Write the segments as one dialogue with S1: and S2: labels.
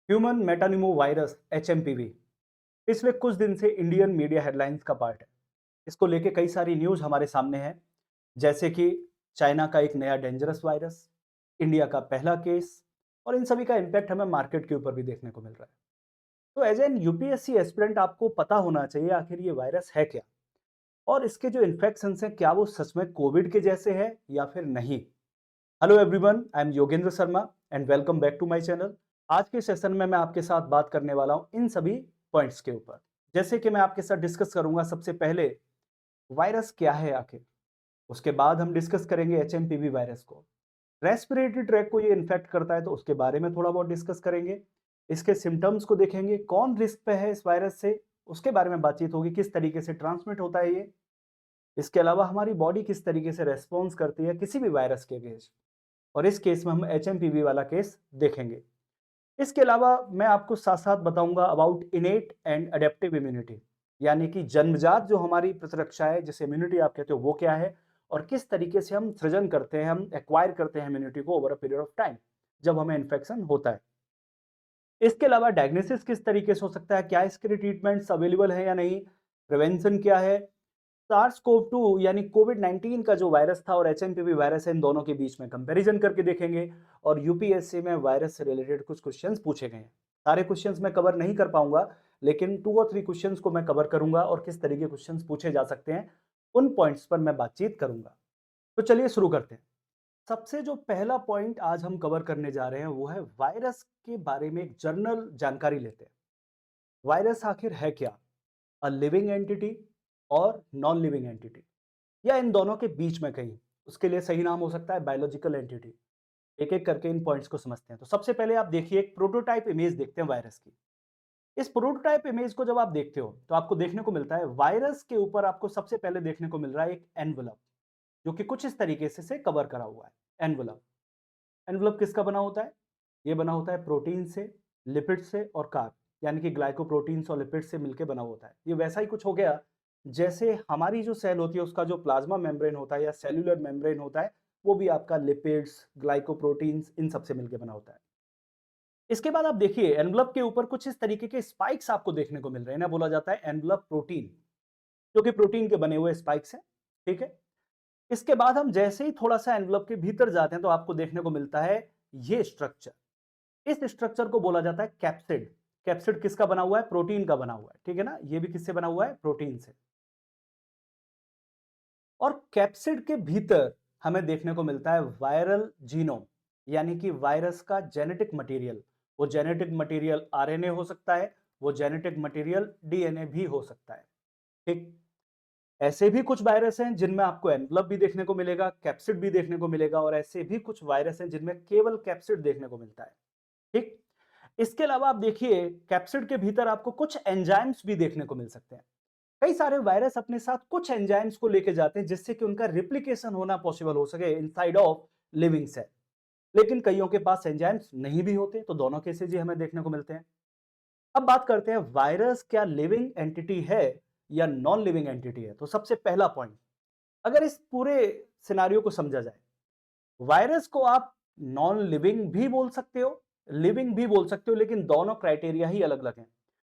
S1: Human मेटानिमो virus HMPV पिछले कुछ दिन से इंडियन मीडिया हेडलाइंस का पार्ट है। इसको लेके कई सारी न्यूज हमारे सामने है, जैसे कि चाइना का एक नया डेंजरस वायरस, इंडिया का पहला केस, और इन सभी का इम्पैक्ट हमें मार्केट के ऊपर भी देखने को मिल रहा है। तो एज एन यूपीएससी एस्पिरेंट आपको पता होना चाहिए आखिर ये वायरस है क्या, और इसके जो इन्फेक्शन हैं क्या वो सच में कोविड के जैसे है या फिर नहीं। Hello everyone, I am Yogendra Sharma and welcome back to my channel. आज के सेशन में मैं आपके साथ बात करने वाला हूं इन सभी पॉइंट्स के ऊपर। जैसे कि मैं आपके साथ डिस्कस करूंगा सबसे पहले वायरस क्या है आखिर, उसके बाद हम डिस्कस करेंगे एचएमपीवी वायरस को, रेस्पिरेटरी ट्रैक को ये इन्फेक्ट करता है तो उसके बारे में थोड़ा बहुत डिस्कस करेंगे, इसके सिम्टम्स को देखेंगे, कौन रिस्क पे है इस वायरस से, उसके बारे में बातचीत होगी, किस तरीके से ट्रांसमिट होता है ये, इसके अलावा हमारी बॉडी किस तरीके से रेस्पॉन्स करती है किसी भी वायरस के अगेंस्ट, और इस केस में हम एचएमपीवी वाला केस देखेंगे। इसके अलावा मैं आपको साथ साथ बताऊंगा अबाउट इनेट एंड अडेप्टिव इम्यूनिटी, यानी कि जन्मजात जो हमारी प्रतिरक्षा है जिसे इम्यूनिटी आप कहते हो वो क्या है, और किस तरीके से हम सृजन करते हैं, हम एक्वायर करते हैं इम्यूनिटी को over a period of time जब हमें इन्फेक्शन होता है। इसके अलावा डायग्नोसिस किस तरीके से हो सकता है, क्या इसके लिए ट्रीटमेंट्स अवेलेबल है या नहीं, प्रिवेंशन क्या है, सार्स कोव 2 यानी कोविड 19 का जो वायरस था और एचएमपीवी वायरस है, इन दोनों के बीच में कंपैरिजन करके देखेंगे। और यूपीएससी में वायरस से रिलेटेड कुछ क्वेश्चंस पूछे गए हैं। सारे क्वेश्चंस मैं कवर नहीं कर पाऊंगा, लेकिन 2 और 3 क्वेश्चंस को मैं कवर करूंगा और किस तरीके के क्वेश्चंस पूछे जा सकते हैं उन पॉइंट्स पर मैं बातचीत करूंगा। तो चलिए शुरू करते हैं। सबसे जो पहला पॉइंट आज हम कवर करने जा रहे हैं वो है वायरस के बारे में एक जनरल जानकारी लेते हैं। वायरस आखिर है क्या, अ लिविंग एंटिटी और नॉन लिविंग एंटिटी, या इन दोनों के बीच में कहीं, उसके लिए सही नाम हो सकता है बायोलॉजिकल एंटिटी। एक एक करके इन पॉइंट्स को समझते हैं। तो सबसे पहले आप देखिए, एक प्रोटोटाइप इमेज देखते हैं वायरस की। इस प्रोटोटाइप इमेज को जब आप देखते हो तो आपको देखने को मिलता है वायरस के ऊपर आपको सबसे पहले देखने को मिल रहा है एक एनवलप, जो कि कुछ इस तरीके से कवर करा हुआ है। एनवलप, एनवलप किसका बना होता है? ये बना होता है प्रोटीन से, लिपिड से और कार्ब, यानी कि ग्लाइकोप्रोटीन्स और लिपिड से मिलकर बना होता है। ये वैसा ही कुछ हो गया जैसे हमारी जो सेल होती है उसका जो प्लाज्मा मेम्ब्रेन होता है या सेल्यूलर मेम्ब्रेन होता है, वो भी आपका लिपिड्स, ग्लाइकोप्रोटीन्स इन सब से मिलकर बना होता है। इसके बाद आप देखिए एनवलप के ऊपर कुछ इस तरीके के स्पाइक्स आपको देखने को मिल रहे हैं ना, बोला जाता है एनवलप प्रोटीन, जो कि प्रोटीन के बने हुए स्पाइक्स हैं। ठीक है। इसके बाद हम जैसे ही थोड़ा सा एनवलप के भीतर जाते हैं तो आपको देखने को मिलता है ये स्ट्रक्चर। इस स्ट्रक्चर को बोला जाता है कैप्सिड। कैप्सिड किसका बना हुआ है? प्रोटीन का बना हुआ है। ठीक है ना, ये भी किससे बना हुआ है? प्रोटीन से। और कैप्सिड के भीतर हमें देखने को मिलता है वायरल जीनोम, यानी कि वायरस का जेनेटिक मटेरियल। वो जेनेटिक मटेरियल आरएनए हो सकता है, वो जेनेटिक मटेरियल डीएनए भी हो सकता है। ठीक। ऐसे भी कुछ वायरस हैं जिनमें आपको एनवलप भी देखने को मिलेगा, कैप्सिड भी देखने को मिलेगा, और ऐसे भी कुछ वायरस हैं जिनमें केवल कैप्सिड देखने को मिलता है। ठीक। इसके अलावा आप देखिए कैप्सिड के भीतर आपको कुछ एंजाइम्स भी देखने को मिल सकते हैं। कई सारे वायरस अपने साथ कुछ एंजाइम्स को लेके जाते हैं जिससे कि उनका रिप्लिकेशन होना पॉसिबल हो सके इनसाइड ऑफ लिविंग सेल। लेकिन कईयों के पास एंजाइम्स नहीं भी होते, तो दोनों केसेस ही हमें देखने को मिलते हैं। अब बात करते हैं वायरस क्या लिविंग एंटिटी है या नॉन लिविंग एंटिटी है। तो सबसे पहला पॉइंट, अगर इस पूरे सिनारियो को समझा जाए, वायरस को आप नॉन लिविंग भी बोल सकते हो, लिविंग भी बोल सकते हो, लेकिन दोनों क्राइटेरिया ही अलग अलग हैं।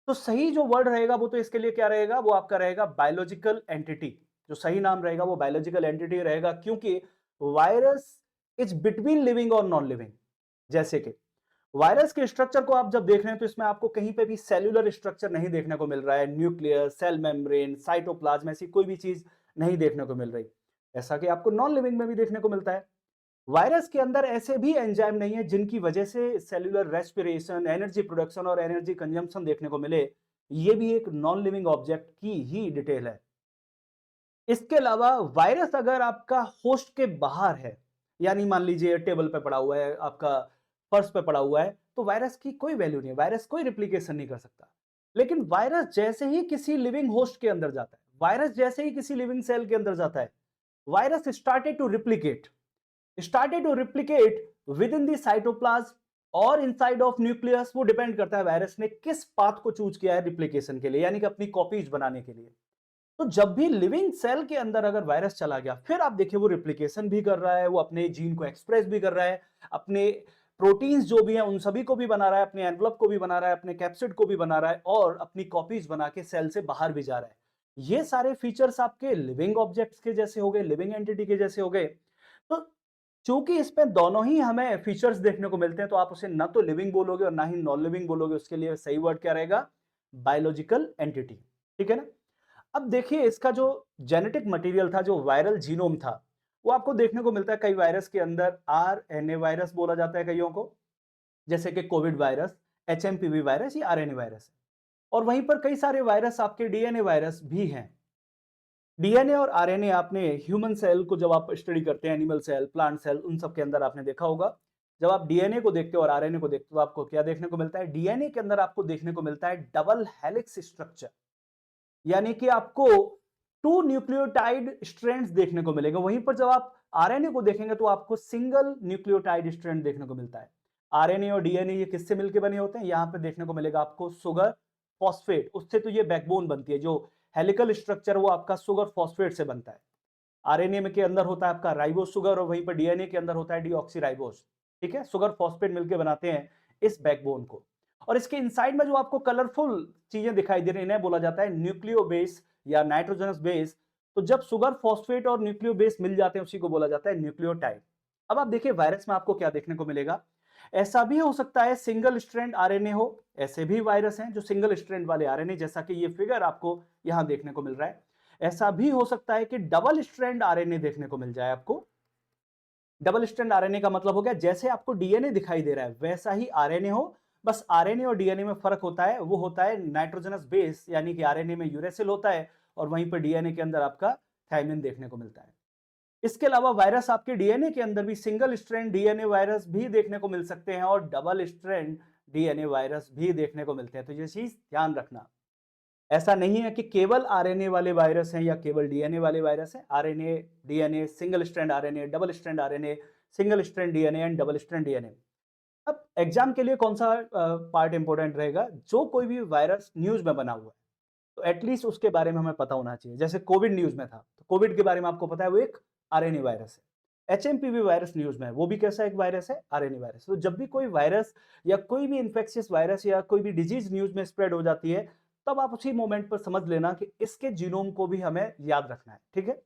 S1: तो सही जो वर्ड रहेगा वो तो इसके लिए क्या रहेगा, वो आपका रहेगा बायोलॉजिकल एंटिटी। जो सही नाम रहेगा वो बायोलॉजिकल एंटिटी रहेगा, क्योंकि वायरस इज बिटवीन लिविंग और नॉन लिविंग। जैसे कि वायरस के स्ट्रक्चर को आप जब देख रहे हैं तो इसमें आपको कहीं पे भी सेल्यूलर स्ट्रक्चर नहीं देखने को मिल रहा है, न्यूक्लियस, सेल मेम्ब्रेन, साइटोप्लाज्म, ऐसी कोई भी चीज नहीं देखने को मिल रही, ऐसा कि आपको नॉन लिविंग में भी देखने को मिलता है। वायरस के अंदर ऐसे भी एंजाइम नहीं है जिनकी वजह से सेल्यूलर रेस्पिरेशन, एनर्जी प्रोडक्शन और एनर्जी कंजम्पशन देखने को मिले। ये भी एक नॉन लिविंग ऑब्जेक्ट की ही डिटेल है। इसके अलावा वायरस अगर आपका होस्ट के बाहर है, यानी मान लीजिए टेबल पे पड़ा हुआ है, आपका फर्श पे पड़ा हुआ है, तो वायरस की कोई वैल्यू नहीं है, वायरस कोई रिप्लिकेशन नहीं कर सकता। लेकिन वायरस जैसे ही किसी लिविंग होस्ट के अंदर जाता है, वायरस जैसे ही किसी लिविंग सेल के अंदर जाता है, virus started to replicate within the cytoplasm और इनसाइड ऑफ न्यूक्लियस। वो डिपेंड करता है वायरस ने किस पाथ को चूज किया है रिप्लिकेशन के लिए, यानी कि अपनी कॉपीज बनाने के लिए। तो जब भी लिविंग सेल के अंदर अगर वायरस चला गया, फिर आप देखिए वो रिप्लिकेशन भी कर रहा है, वो अपने जीन को एक्सप्रेस भी कर रहा है, अपने प्रोटीन्स जो भी हैं उन सभी को भी बना रहा है, अपने एनवलप को भी बना रहा है, अपने कैप्सिड को भी बना रहा है और अपनी कॉपीज बना के सेल से बाहर भी जा रहा है। ये सारे फीचर्स आपके लिविंग ऑब्जेक्ट्स के जैसे हो गए, लिविंग एंटिटी के जैसे हो गए। तो चूंकि इसमें दोनों ही हमें फीचर्स देखने को मिलते हैं, तो आप उसे ना तो लिविंग बोलोगे और ना ही नॉन लिविंग बोलोगे। उसके लिए सही वर्ड क्या रहेगा? Biological entity. ठीक है ना? अब देखिए, इसका जो जेनेटिक मटेरियल था, जो वायरल जीनोम था, वो आपको देखने को मिलता है कई वायरस के अंदर। आरएनए वायरस बोला जाता है कईयों को, जैसे कि कोविड वायरस, एचएमपीवी वायरस, या आरएनए वायरस। और वहीं पर कई सारे वायरस आपके डीएनए वायरस भी हैं। डीएनए और आरएनए आपने ह्यूमन सेल को जब आप स्टडी करते हैं, एनिमल सेल, प्लांट सेल, उन सब के अंदर आपने देखा होगा। जब आप डीएनए को देखते हो और आरएनए को देखते हो, आपको क्या देखने को मिलता है? डीएनए के अंदर आपको देखने को मिलता है डबल हेलिक्स स्ट्रक्चर, यानी कि आपको 2 न्यूक्लियोटाइड स्ट्रैंड्स देखने को मिलेंगे। वहीं पर जब आप आरएनए को देखेंगे तो आपको सिंगल न्यूक्लियोटाइड स्ट्रैंड देखने को मिलता है। आरएनए और डीएनए ये किससे मिलकर बने होते हैं? यहाँ पे देखने को मिलेगा आपको सुगर फॉस्फेट, उससे तो ये बैकबोन बनती है। जो हेलिकल स्ट्रक्चर वो आपका सुगर फॉस्फेट से बनता है। आरएनए में के अंदर होता है आपका राइबोस सुगर और वहीं पर डीएनए के अंदर होता है डीऑक्सीराइबोस। ठीक है, सुगर फॉस्फेट मिलकर बनाते हैं इस बैकबोन को। और इसके इनसाइड में जो आपको कलरफुल चीजें दिखाई दे रही हैं, इन्हें बोला जाता है न्यूक्लियो बेस या नाइट्रोजनस बेस। तो जब सुगर फॉस्फेट और न्यूक्लियो बेस मिल जाते हैं, उसी को बोला जाता है न्यूक्लियोटाइड। अब आप देखिए वायरस में आपको क्या देखने को मिलेगा। ऐसा भी हो सकता है सिंगल स्ट्रैंड आरएनए हो, ऐसे भी वायरस हैं जो सिंगल स्ट्रैंड वाले आरएनए, जैसा कि ये फिगर आपको यहां देखने को मिल रहा है। ऐसा भी हो सकता है कि डबल स्ट्रैंड आरएनए देखने को मिल जाए आपको। डबल स्ट्रैंड आरएनए का मतलब हो गया, जैसे आपको डीएनए दिखाई दे रहा है वैसा ही आरएनए हो, बस आरएनए और डीएनए में फर्क होता है। वो होता है नाइट्रोजनस बेस, यानी कि आरएनए में यूरेसिल होता है और वहीं पर डीएनए के अंदर आपका थायमिन देखने को मिलता है। इसके अलावा वायरस आपके डीएनए के अंदर भी सिंगल स्ट्रैंड डीएनए वायरस भी देखने को मिल सकते हैं और डबल स्ट्रैंड डीएनए वायरस भी देखने को मिलते हैं। तो ये चीज ध्यान रखना, ऐसा नहीं है कि केवल आरएनए वाले वायरस हैं या केवल डीएनए वाले वायरस हैं। RNA, DNA, single strand RNA, double strand RNA, single strand DNA and double strand DNA. अब एग्जाम के लिए कौन सा पार्ट इंपॉर्टेंट रहेगा? जो कोई भी वायरस न्यूज में बना हुआ है तो एटलीस्ट उसके बारे में हमें पता होना चाहिए। जैसे कोविड न्यूज में था, तो कोविड के बारे में आपको पता है वो एक आरएनए वायरस है। एचएमपीवी वायरस न्यूज में है, वो भी कैसा एक वायरस है? RNA virus. तो जब भी कोई वायरस या कोई भी इंफेक्शियस वायरस या कोई भी डिजीज न्यूज में स्प्रेड हो जाती है, तब आप उसी मोमेंट पर समझ लेना कि इसके जीनोम को भी हमें याद रखना है। ठीक है,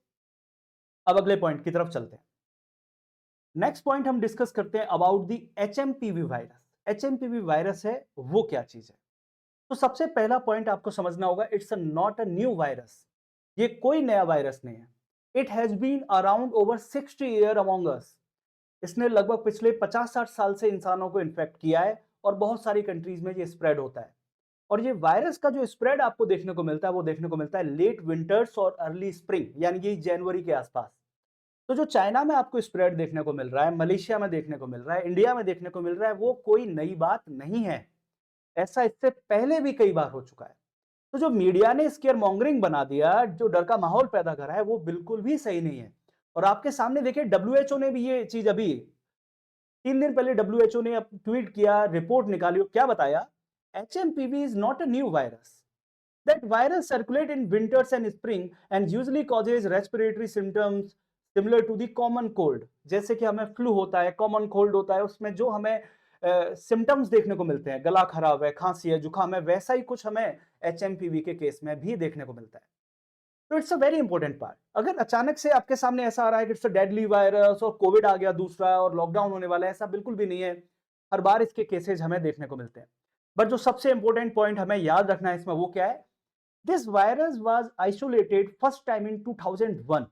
S1: अब अगले पॉइंट की तरफ चलते हैं। नेक्स्ट पॉइंट हम डिस्कस करते हैं about the HMPV virus. HMPV virus है वो क्या चीज है? तो सबसे पहला पॉइंट आपको समझना होगा, it's not a new virus. ये कोई नया वायरस नहीं है। It has been around over 60 year among us. इसने लगभग पिछले 50-60 साल से इंसानों को इन्फेक्ट किया है और बहुत सारी कंट्रीज में ये स्प्रेड होता है। और ये वायरस का जो स्प्रेड आपको देखने को मिलता है, वो देखने को मिलता है लेट विंटर्स और अर्ली स्प्रिंग, यानी कि जनवरी के आसपास। तो जो चाइना में आपको स्प्रेड देखने को मिल रहा है, मलेशिया में देखने को मिल रहा है, इंडिया में देखने को मिल रहा है, वो कोई नई बात नहीं है। ऐसा इससे पहले भी कई बार हो चुका है। तो जो मीडिया ने स्केयर मॉन्गरिंग बना दिया, जो डर का माहौल पैदा करा है, वो बिल्कुल भी सही नहीं है। और आपके सामने देखिए, डब्ल्यूएचओ ने भी ये चीज अभी 3 दिन पहले डब्ल्यूएचओ ने ट्वीट किया, रिपोर्ट निकाली, क्या बताया? HMPV is not a new virus. That virus circulate in winters and spring and usually causes respiratory symptoms similar to the common cold। जैसे कि हमें फ्लू होता है, कॉमन कोल्ड होता है, उसमें जो हमें सिम्टम्स देखने को मिलते हैं, गला खराब है, खांसी है, जुकाम है, वैसा ही कुछ हमें एचएमपीवी के केस में भी देखने को मिलता है। तो it's a very important part. अगर अचानक से आपके सामने ऐसा आ रहा है कि इट्स अ डेडली वायरस और कोविड आ गया दूसरा और लॉकडाउन होने वाला है, ऐसा बिल्कुल भी नहीं है। हर बार इसके केसेज हमें देखने को मिलते हैं। बट जो सबसे इंपॉर्टेंट पॉइंट हमें याद रखना है इसमें, वो क्या है? This virus was isolated first time in 2001।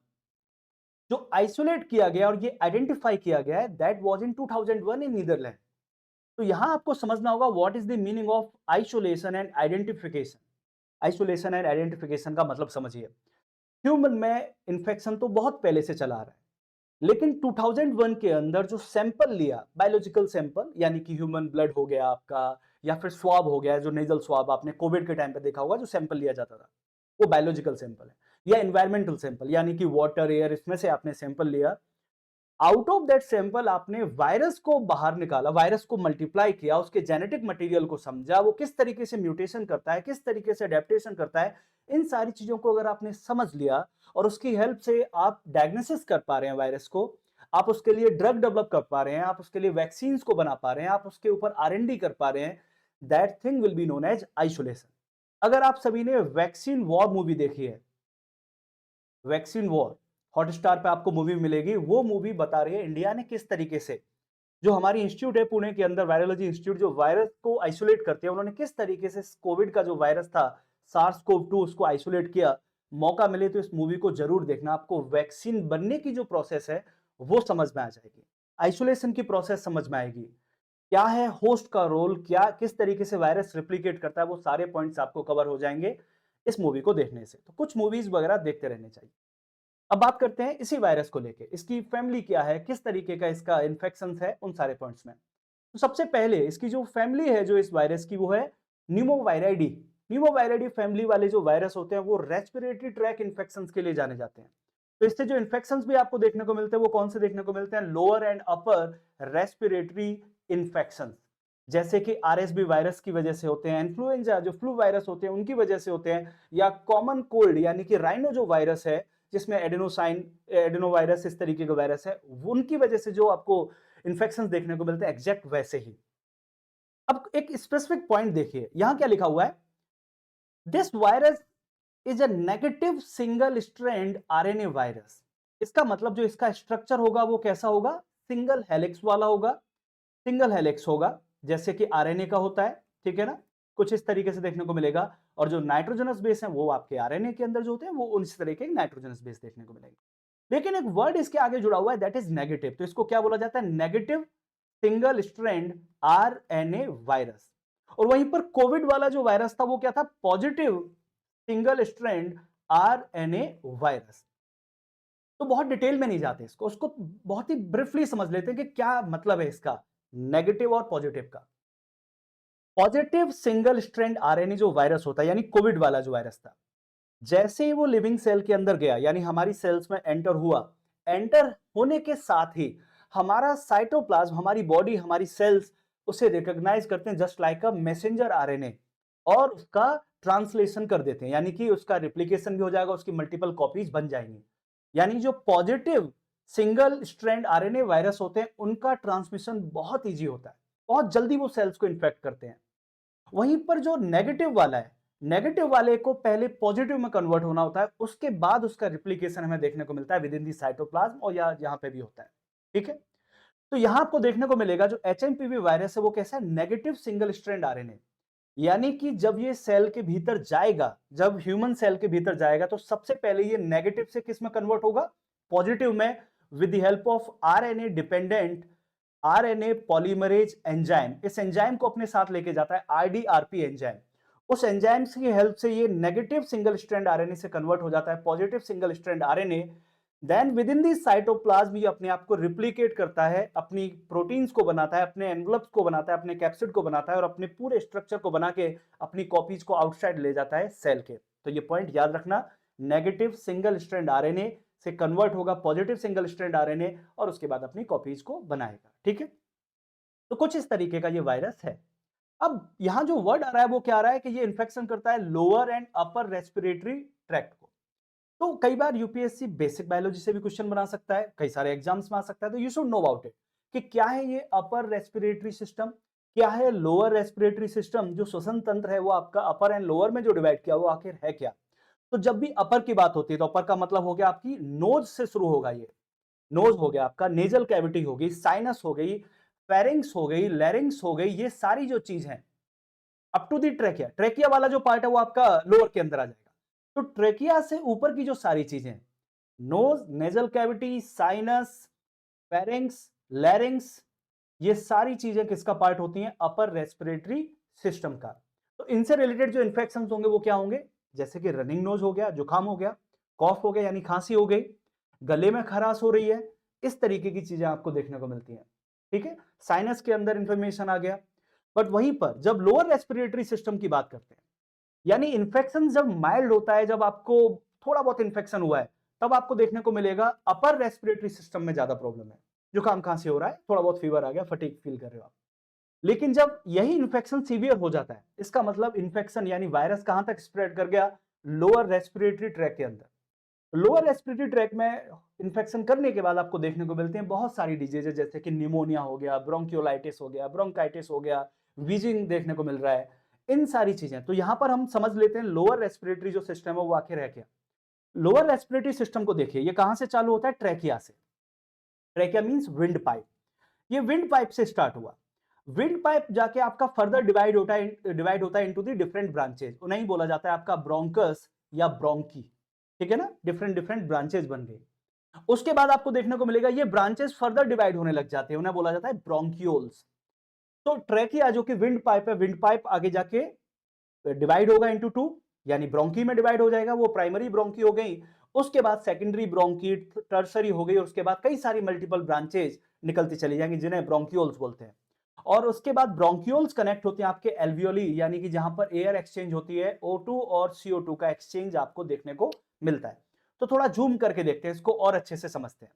S1: जो आइसोलेट किया गया और ये आइडेंटिफाई किया गया है, that was in 2001 in Netherlands. तो यहां आपको समझना होगा what is the meaning of isolation and identification. Isolation and identification का मतलब समझिए। ह्यूमन में इन्फेक्शन तो बहुत पहले से चला आ रहा है, लेकिन 2001 के अंदर जो सैंपल लिया, बायोलॉजिकल सैंपल, यानी कि ह्यूमन ब्लड हो गया आपका, या फिर स्वाब हो गया, जो नेजल स्वाब आपने कोविड के टाइम पे देखा होगा, जो सैंपल लिया जाता था, वो बायोलॉजिकल सैंपल है। या एनवायरमेंटल सैंपल, यानी कि वाटर, एयर, इसमें से आपने सैंपल लिया। आउट ऑफ दैट सैंपल आपने वायरस को बाहर निकाला, वायरस को मल्टीप्लाई किया, उसके जेनेटिक मटेरियल को समझा, वो किस तरीके से म्यूटेशन करता है, किस तरीके से अडेप्टेशन करता है। इन सारी चीजों को अगर आपने समझ लिया और उसकी हेल्प से आप डायग्नोसिस कर पा रहे हैं वायरस को, आप उसके लिए ड्रग डेवलप कर पा रहे हैं, आप उसके लिए वैक्सीन्स को बना पा रहे हैं, आप उसके ऊपर R&D कर पा रहे हैं, that thing will be known as isolation. अगर आप सभी ने वैक्सीन वॉर मूवी देखी है, वैक्सीन वॉर हॉटस्टार पे आपको मूवी मिलेगी, वो मूवी बता रही है इंडिया ने किस तरीके से, जो हमारी इंस्टीट्यूट है पुणे के अंदर वायरोलॉजी इंस्टीट्यूट, जो वायरस को आइसोलेट करते हैं, उन्होंने किस तरीके से कोविड का जो वायरस था सार्स कोव 2 उसको आइसोलेट किया। मौका मिले तो इस मूवी को जरूर देखना, आपको वैक्सीन बनने की जो प्रोसेस है वो समझ में आ जाएगी, आइसोलेशन की प्रोसेस समझ में आएगी, क्या है होस्ट का रोल, क्या किस तरीके से वायरस रिप्लिकेट करता है, वो सारे पॉइंट्स आपको कवर हो जाएंगे इस मूवी को देखने से। तो कुछ मूवीज वगैरह देखते रहने चाहिए। अब बात करते हैं इसी वायरस को लेके, इसकी फैमिली क्या है, किस तरीके का इसका इन्फेक्शन है, उन सारे पॉइंट्स में। तो सबसे पहले इसकी जो फैमिली है जो इस वायरस की, वो है न्यूमोवायराइडी। न्यूमोवायराइडी फैमिली वाले जो वायरस होते हैं वो रेस्पिरेटरी ट्रैक इन्फेक्शंस के लिए जाने जाते हैं। तो इससे जो इन्फेक्शंस भी आपको देखने को मिलते हैं वो कौन से देखने को मिलते हैं, lower and upper respiratory infections, जैसे कि आरएसबी वायरस की वजह से होते हैं, इन्फ्लुएंजा जो फ्लू वायरस होते हैं उनकी वजह से होते हैं, या कॉमन कोल्ड यानी कि राइनो जो वायरस है जिसमें एडेनोवायरस इस तरीके का वायरस है, उनकी वजह से जो आपको इन्फेक्शंस देखने को मिलते हैं एग्जैक्ट वैसे ही। अब एक स्पेसिफिक पॉइंट देखिए, यहां क्या लिखा हुआ है, this virus is a negative single strand RNA virus. इसका मतलब जो इसका स्ट्रक्चर होगा वो कैसा होगा, सिंगल हेलिक्स वाला होगा, सिंगल हेलिक्स होगा जैसे कि आरएनए का होता है, ठीक है ना, कुछ इस तरीके से देखने को मिलेगा। और जो नाइट्रोजनस बेस है वो आपके आरएनए के अंदर जो होते हैं वो उस तरह के नाइट्रोजनस बेस देखने को मिलेंगे। लेकिन एक वर्ड इसके आगे जुड़ा हुआ है दैट इज नेगेटिव, तो इसको क्या बोला जाता है, negative single strand RNA virus. और वहीं पर कोविड वाला जो वायरस था वो क्या था, positive single strand RNA virus. तो बहुत डिटेल में नहीं जाते इसको, उसको बहुत ही ब्रीफली समझ लेते हैं कि क्या मतलब है इसका नेगेटिव और पॉजिटिव का। पॉजिटिव सिंगल स्ट्रैंड आरएनए जो वायरस होता है यानी कोविड वाला जो वायरस था, जैसे ही वो लिविंग सेल के अंदर गया यानी हमारी सेल्स में एंटर हुआ, एंटर होने के साथ ही हमारा साइटोप्लाज्म, हमारी बॉडी, हमारी सेल्स उसे रिकॉग्नाइज करते हैं just like a messenger RNA, और उसका ट्रांसलेशन कर देते हैं, यानी कि उसका रिप्लिकेशन भी हो जाएगा, उसकी मल्टीपल कॉपीज बन जाएंगी। यानी जो positive single strand RNA virus होते हैं उनका ट्रांसमिशन बहुत ईजी होता है, बहुत जल्दी वो सेल्स को इन्फेक्ट करते हैं। वहीं पर जो नेगेटिव वाला है, नेगेटिव वाले को पहले पॉजिटिव में कन्वर्ट होना होता है, उसके बाद उसका रिप्लिकेशन हमें देखने को मिलता है विद इन दी साइटोप्लाज्म, और या यहां पे भी होता है, ठीक है। तो यहां आपको देखने को मिलेगा जो एचएमपीवी वायरस है वो कैसा है, नेगेटिव सिंगल स्ट्रैंड आरएनए, यानी कि जब ये सेल के भीतर जाएगा, जब ह्यूमन सेल के भीतर जाएगा तो सबसे पहले ये नेगेटिव से किस में कन्वर्ट होगा, पॉजिटिव में, with the help of RNA dependent RNA polymerase enzyme. इस एंजाइम को अपने साथ लेके जाता है आरडीआरपी एंजाइम, उस एंजाइम की हेल्प से ये नेगेटिव सिंगल स्ट्रैंड आरएनए से कन्वर्ट हो जाता है positive single strand RNA. Then within the cytoplasm ये अपने आप को रिप्लिकेट करता है, अपनी प्रोटीन्स को बनाता है, अपने एनवलप्स को बनाता है, अपने कैप्सिड को बनाता है, और अपने पूरे स्ट्रक्चर को बना के अपनी कॉपीज को आउटसाइड ले जाता है सेल के। तो ये पॉइंट याद रखना, नेगेटिव सिंगल स्ट्रैंड आरएनए से कन्वर्ट होगा पॉजिटिव सिंगल स्ट्रैंड आरएनए, और उसके बाद अपनी कॉपीज को बनाएगा, ठीक है। तो कुछ इस तरीके का ये वायरस है। अब यहां जो वर्ड आ रहा है वो क्या आ रहा है कि ये इन्फेक्शन करता है lower and upper respiratory tract को। तो कई बार यूपीएससी बेसिक बायोलॉजी से भी क्वेश्चन बना सकता है, कई सारे एग्जाम्स में आ सकता है, तो you should know about it कि क्या है ये अपर रेस्पिरेटरी सिस्टम, क्या है लोअर रेस्पिरेटरी सिस्टम, जो श्वसन तंत्र है वो आपका अपर एंड लोअर में जो डिवाइड किया वो आखिर है क्या। तो जब भी अपर की बात होती है तो अपर का मतलब हो गया आपकी नोज से शुरू होगा, ये नोज हो गया आपका, नेजल कैविटी हो गई, साइनस हो गई, फेरिंग्स हो गई, लैरिंग्स हो गई, ये सारी जो चीज है up to the trachea, trachea वाला जो पार्ट है वो आपका लोअर के अंदर आ जाएगा। तो ट्रेकिया से ऊपर की जो सारी चीजें, nose, nasal cavity, sinus, pharynx, larynx, ये सारी चीजें किसका पार्ट होती हैं, अपर रेस्पिरेटरी सिस्टम का। तो इनसे रिलेटेड जो इन्फेक्शंस होंगे वो क्या होंगे, जैसे कि रनिंग नोज हो गया, जुकाम हो गया, कॉफ हो गया यानी खांसी हो गई, गले में खराश हो रही है, इस तरीके की चीजें आपको देखने को मिलती हैं, ठीक है। साइनस के अंदर इंफॉर्मेशन आ गया। बट वहीं पर जब लोअर रेस्पिरेटरी सिस्टम की बात करते हैं, यानी इन्फेक्शन जब माइल्ड होता है, जब आपको थोड़ा बहुत इन्फेक्शन हुआ है, तब आपको देखने को मिलेगा अपर रेस्पिरेटरी सिस्टम में ज्यादा प्रॉब्लम है, जुकाम खांसी हो रहा है, थोड़ा बहुत फीवर आ गया, फटीग फील कर रहे हो आप। लेकिन जब यही इन्फेक्शन सीवियर हो जाता है, इसका मतलब इन्फेक्शन यानी वायरस कहां तक स्प्रेड कर गया, लोअर रेस्पिरेटरी ट्रैक के अंदर। लोअर रेस्पिरेटरी ट्रैक में इन्फेक्शन करने के बाद आपको देखने को मिलते हैं बहुत सारी डिजीजेज, जैसे कि निमोनिया हो गया, ब्रोंकियोलाइटिस हो गया, ब्रोंकाइटिस हो गया, वीजिंग देखने को मिल रहा है, इन सारी चीजें। तो यहां पर हम समझ लेते हैं लोअर रेस्पिरेटरी जो सिस्टम है वो आखिर है क्या। लोअर रेस्पिरेटरी सिस्टम को देखिए, ये कहां से चालू होता है, ट्रैकिया से। Trachea means wind pipe. ये विंड पाइप से स्टार्ट हुआ। विंड पाइप जाके आपका फर्दर डिवाइड होता है इनटू द डिफरेंट ब्रांचेस, उन्हें ही बोला जाता है आपका ब्रोंकस या ब्रोंकी। ठीक है ना, डिफरेंट डिफरेंट ब्रांचेस बन गई। उसके बाद आपको देखने को मिलेगा ये ब्रांचेस फर्दर डिवाइड होने लग जाते हैं, उन्हें बोला जाता है ब्रोंक्यूल्स। तो ट्रैकिया जो कि विंड पाइप है, विंड पाइप आगे जाके डिवाइड होगा इनटू टू, यानी ब्रोंकी में डिवाइड हो जाएगा, वो प्राइमरी ब्रोंकी हो गई। उसके बाद सेकेंडरी ब्रोंकी, टर्सरी हो गई, और उसके बाद कई सारी मल्टीपल ब्रांचेज निकलती चली जाएंगी जिन्हें ब्रोंक्यूल्स बोलते हैं। और उसके बाद ब्रोंक्यूल्स कनेक्ट होते हैं आपके एल्वियोली, यानी कि जहां पर एयर एक्सचेंज होती है, O2 और CO2 का एक्सचेंज आपको देखने को मिलता है। तो थोड़ा जूम करके देखते हैं इसको और अच्छे से समझते हैं।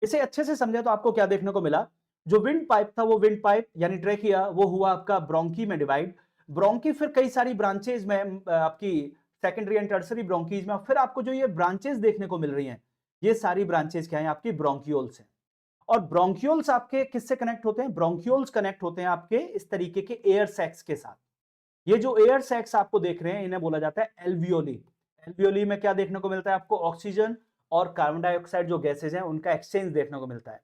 S1: इसे अच्छे से समझे तो आपको क्या देखने को मिला, जो विंड पाइप था वो विंड पाइप यानी ट्रेकिया वो हुआ आपका ब्रोंकी में डिवाइड। ब्रोंकी फिर कई सारी ब्रांचेज में आपकी सेकेंडरी एंड टर्सरी ब्रोंकीज में, फिर आपको जो ये ब्रांचेज देखने को मिल रही हैं, ये सारी ब्रांचेज क्या है आपकी ब्रोंक्यूल्स हैं। और ब्रोंक्यूल्स आपके किससे कनेक्ट होते हैं, ब्रोंक्यूल्स कनेक्ट होते हैं आपके इस तरीके के एयर सैक्स के साथ। ये जो एयर सैक्स आपको देख रहे हैं इन्हें बोला जाता है एल्वियोली। एल्वियोली में क्या देखने को मिलता है आपको, ऑक्सीजन और कार्बन डाइऑक्साइड जो गैसेज हैं उनका एक्सचेंज देखने को मिलता है।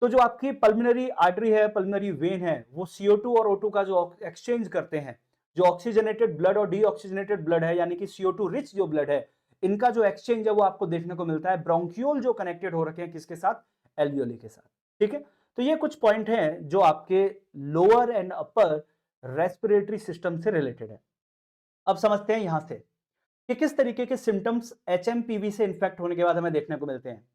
S1: तो जो आपकी पल्मोनरी आर्टरी है, पल्मोनरी वेन है, वो CO2 और O2 का जो एक्सचेंज करते हैं, जो ऑक्सीजनेटेड ब्लड और डीऑक्सीजनेटेड ब्लड है, यानी कि CO2 रिच जो ब्लड है, इनका जो एक्सचेंज है वो आपको देखने को मिलता है ब्रोंक्यूल जो कनेक्टेड हो रखे हैं किसके साथ, एल्वियोली के साथ। ठीक है, तो ये कुछ पॉइंट हैं जो आपके lower and upper respiratory system से रिलेटेड है। अब समझते हैं यहां से कि किस तरीके के सिम्टम्स HMPV से इन्फेक्ट होने के बाद हमें देखने को मिलते हैं।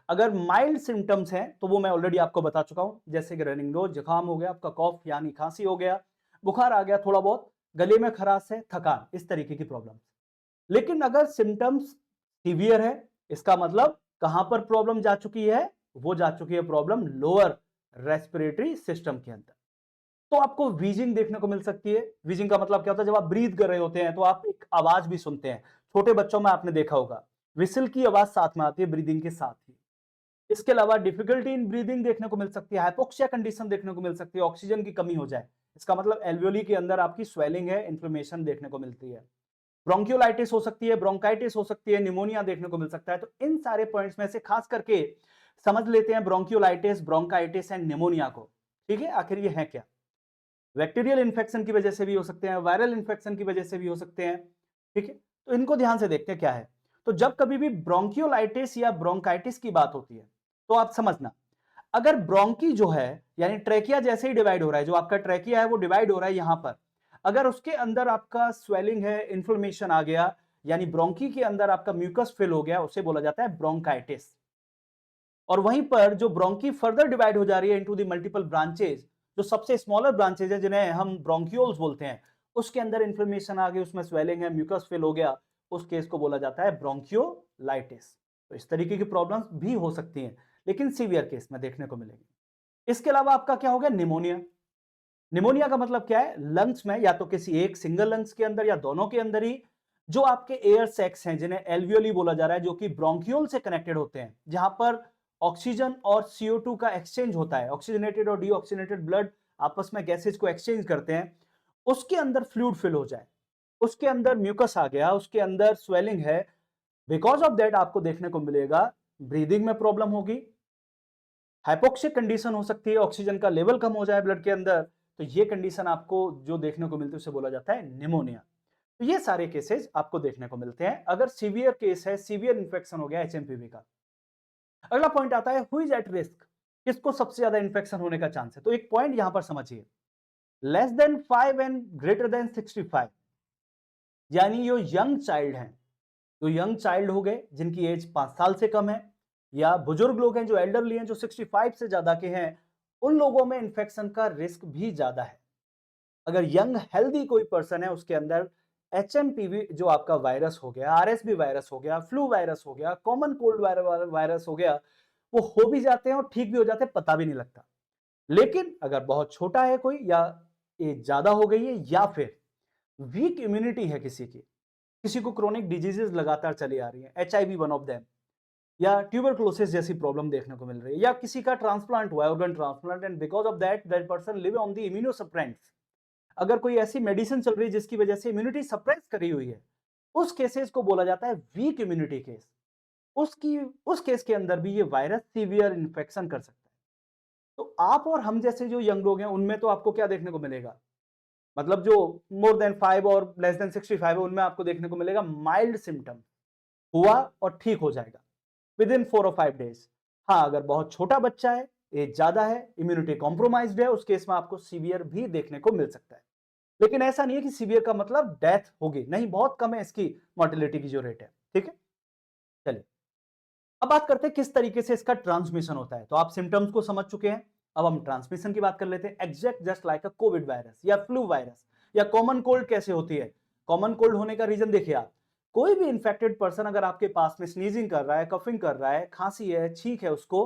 S1: अगर माइल्ड सिम्टम्स हैं तो वो मैं ऑलरेडी आपको बता चुका हूं, जैसे कि रनिंग नोज, जुकाम हो गया, आपका कॉफ यानी खांसी हो गया, बुखार आ गया थोड़ा बहुत, गले में खराश है, थकान, इस तरीके की प्रॉब्लम। लेकिन अगर सिम्टम्स सीवियर है, इसका मतलब कहां पर प्रॉब्लम जा चुकी है, वो जा चुकी है प्रॉब्लम लोअर रेस्पिरेटरी सिस्टम के अंदर। तो आपको वीजिंग देखने को मिल सकती है। वीजिंग का मतलब क्या होता है, जब आप ब्रीथ कर रहे होते हैं तो आप एक आवाज भी सुनते हैं। छोटे बच्चों में आपने देखा होगा विसल की आवाज साथ में आती है ब्रीदिंग के साथ ही। इसके अलावा डिफिकल्टी इन ब्रीदिंग देखने को मिल सकती है, हाइपोक्सिया कंडीशन देखने को मिल सकती है, ऑक्सीजन की कमी हो जाए, इसका मतलब एल्वियोली के अंदर आपकी स्वेलिंग है, इन्फ्लेमेशन देखने को मिलती है, ब्रोंकियोलाइटिस हो सकती है, ब्रोंकाइटिस हो सकती है, निमोनिया देखने को मिल सकता है। तो इन सारे पॉइंट्स में से खास करके समझ लेते हैं ब्रोंकियोलाइटिस, ब्रोंकाइटिस एंड निमोनिया को। ठीक है, आखिर ये है क्या, बैक्टीरियल इन्फेक्शन की वजह से भी हो सकते हैं, वायरल इन्फेक्शन की वजह से भी हो सकते हैं। ठीक है, तो इनको ध्यान से देखते हैं क्या है। तो जब कभी भी ब्रोंकियोलाइटिस या ब्रोंकाइटिस की बात होती है तो आप समझना, अगर ब्रोंकी जो है यानी ट्रेकिया जैसे ही डिवाइड हो रहा है, जो आपका ट्रेकिया है वो डिवाइड हो रहा है यहां पर, अगर उसके अंदर आपका स्वेलिंग है, इन्फ्लेमेशन आ गया, यानी ब्रोंकी के अंदर आपका म्यूकस फिल हो गया, उसे बोला जाता है ब्रोंकाइटिस। और वहीं पर जो ब्रोंकी फर्दर डिवाइड हो जा रही है इनटू द मल्टीपल ब्रांचेस, जो सबसे स्मॉलर ब्रांचेस है जिन्हें हम ब्रोंक्यूल्स बोलते हैं, उसके अंदर इन्फ्लेमेशन आ गई, उसमें स्वेलिंग है, म्यूकस फिल हो गया, उस केस को बोला जाता है ब्रोंकियोलाइटिस। तो इस तरीके की प्रॉब्लम्स भी हो सकती हैं, लेकिन सीवियर केस में देखने को मिलेगी। इसके अलावा आपका क्या हो गया, निमोनिया। निमोनिया का मतलब क्या है, लंग्स में या तो किसी एक सिंगल लंग्स के अंदर या दोनों के अंदर ही जो आपके एयर सैक्स हैं, जिन्हें एल्वियोली बोला जा रहा है, जो कि ब्रोंक्यूल से कनेक्टेड होते हैं, जहां पर ऑक्सीजन और CO2 का एक्सचेंज होता है, ऑक्सीजनेटेड और डीऑक्सीजनेटेड ब्लड आपस में गैसेज को एक्सचेंज करते हैं, उसके अंदर फ्लूइड फिल हो जाए, उसके अंदर म्यूकस आ गया, उसके अंदर स्वेलिंग है, बिकॉज ऑफ दैट आपको देखने को मिलेगा ब्रीदिंग में प्रॉब्लम होगी, हाइपोक्सिक कंडीशन हो सकती है, ऑक्सीजन का लेवल कम हो जाए ब्लड के अंदर। तो ये कंडीशन आपको जो देखने को मिलती है उसे बोला जाता है निमोनिया। तो ये सारे केसेस आपको देखने को मिलते हैं अगर सीवियर केस है, सीवियर इन्फेक्शन हो गया HMPV का। अगला पॉइंट आता है, हु इज एट रिस्क, किसको सबसे ज्यादा इन्फेक्शन होने का चांस है। तो एक पॉइंट यहां पर समझिए, less than 5 and greater than 65, यानी जो यंग चाइल्ड हैं, जो यंग चाइल्ड हो गए जिनकी एज 5 साल से कम है, या बुजुर्ग लोग हैं जो एल्डरली हैं, जो 65 से ज्यादा के हैं, उन लोगों में इन्फेक्शन का रिस्क भी ज्यादा है। अगर यंग हेल्दी कोई पर्सन है, उसके अंदर HMPV जो आपका वायरस हो गया, RSV वायरस हो गया, फ्लू वायरस हो गया, कॉमन कोल्ड वायरस हो गया, वो हो भी जाते हैं और ठीक भी हो जाते हैं, पता भी नहीं लगता। लेकिन अगर बहुत छोटा है कोई, या एज ज्यादा हो गई है, या फिर वीक इम्यूनिटी है किसी की, किसी को क्रोनिक डिजीजेस लगातार चली आ रही है, HIV वन ऑफ देम, या ट्यूबरकुलोसिस जैसी प्रॉब्लम देखने को मिल रही है, या किसी का ट्रांसप्लांट हुआ है, organ transplant, and because of that that person live on the immunosuppressants. अगर कोई ऐसी मेडिसिन चल रही है जिसकी वजह से इम्यूनिटी सप्रेस करी हुई है, उस केसेस को बोला जाता है वीक इम्यूनिटी केस। उसकी उस केस के अंदर भी ये वायरस सीवियर इन्फेक्शन कर सकता है। तो आप और हम जैसे जो यंग लोग हैं, उनमें तो आपको क्या देखने को मिलेगा, मतलब जो मोर देन 5 और लेस देन 65 है, उनमें आपको देखने को मिलेगा माइल्ड सिम्टम, हुआ और ठीक हो जाएगा विद इन 4 और 5 डेज। हाँ, अगर बहुत छोटा बच्चा है, एज ज्यादा है, इम्यूनिटी कॉम्प्रोमाइज्ड है, उस केस में आपको सीवियर भी देखने को मिल सकता है। लेकिन ऐसा नहीं है कि सीवियर का मतलब डेथ होगी, नहीं, बहुत कम है इसकी मोर्टेलिटी की जो रेट है। ठीक है, चलिए अब बात करते हैं किस तरीके से इसका ट्रांसमिशन होता है। तो आप सिम्टम्स को समझ चुके हैं, अब हम ट्रांसमिशन की बात कर लेते हैं। एग्जैक्ट जस्ट लाइक अ कोविड वायरस या फ्लू वायरस या कॉमन कोल्ड कैसे होती है। कॉमन कोल्ड होने का रीजन देखिए, आप कोई भी इन्फेक्टेड पर्सन अगर आपके पास में स्नीजिंग कर रहा है, कफिंग कर रहा है, खांसी है, छींक है उसको,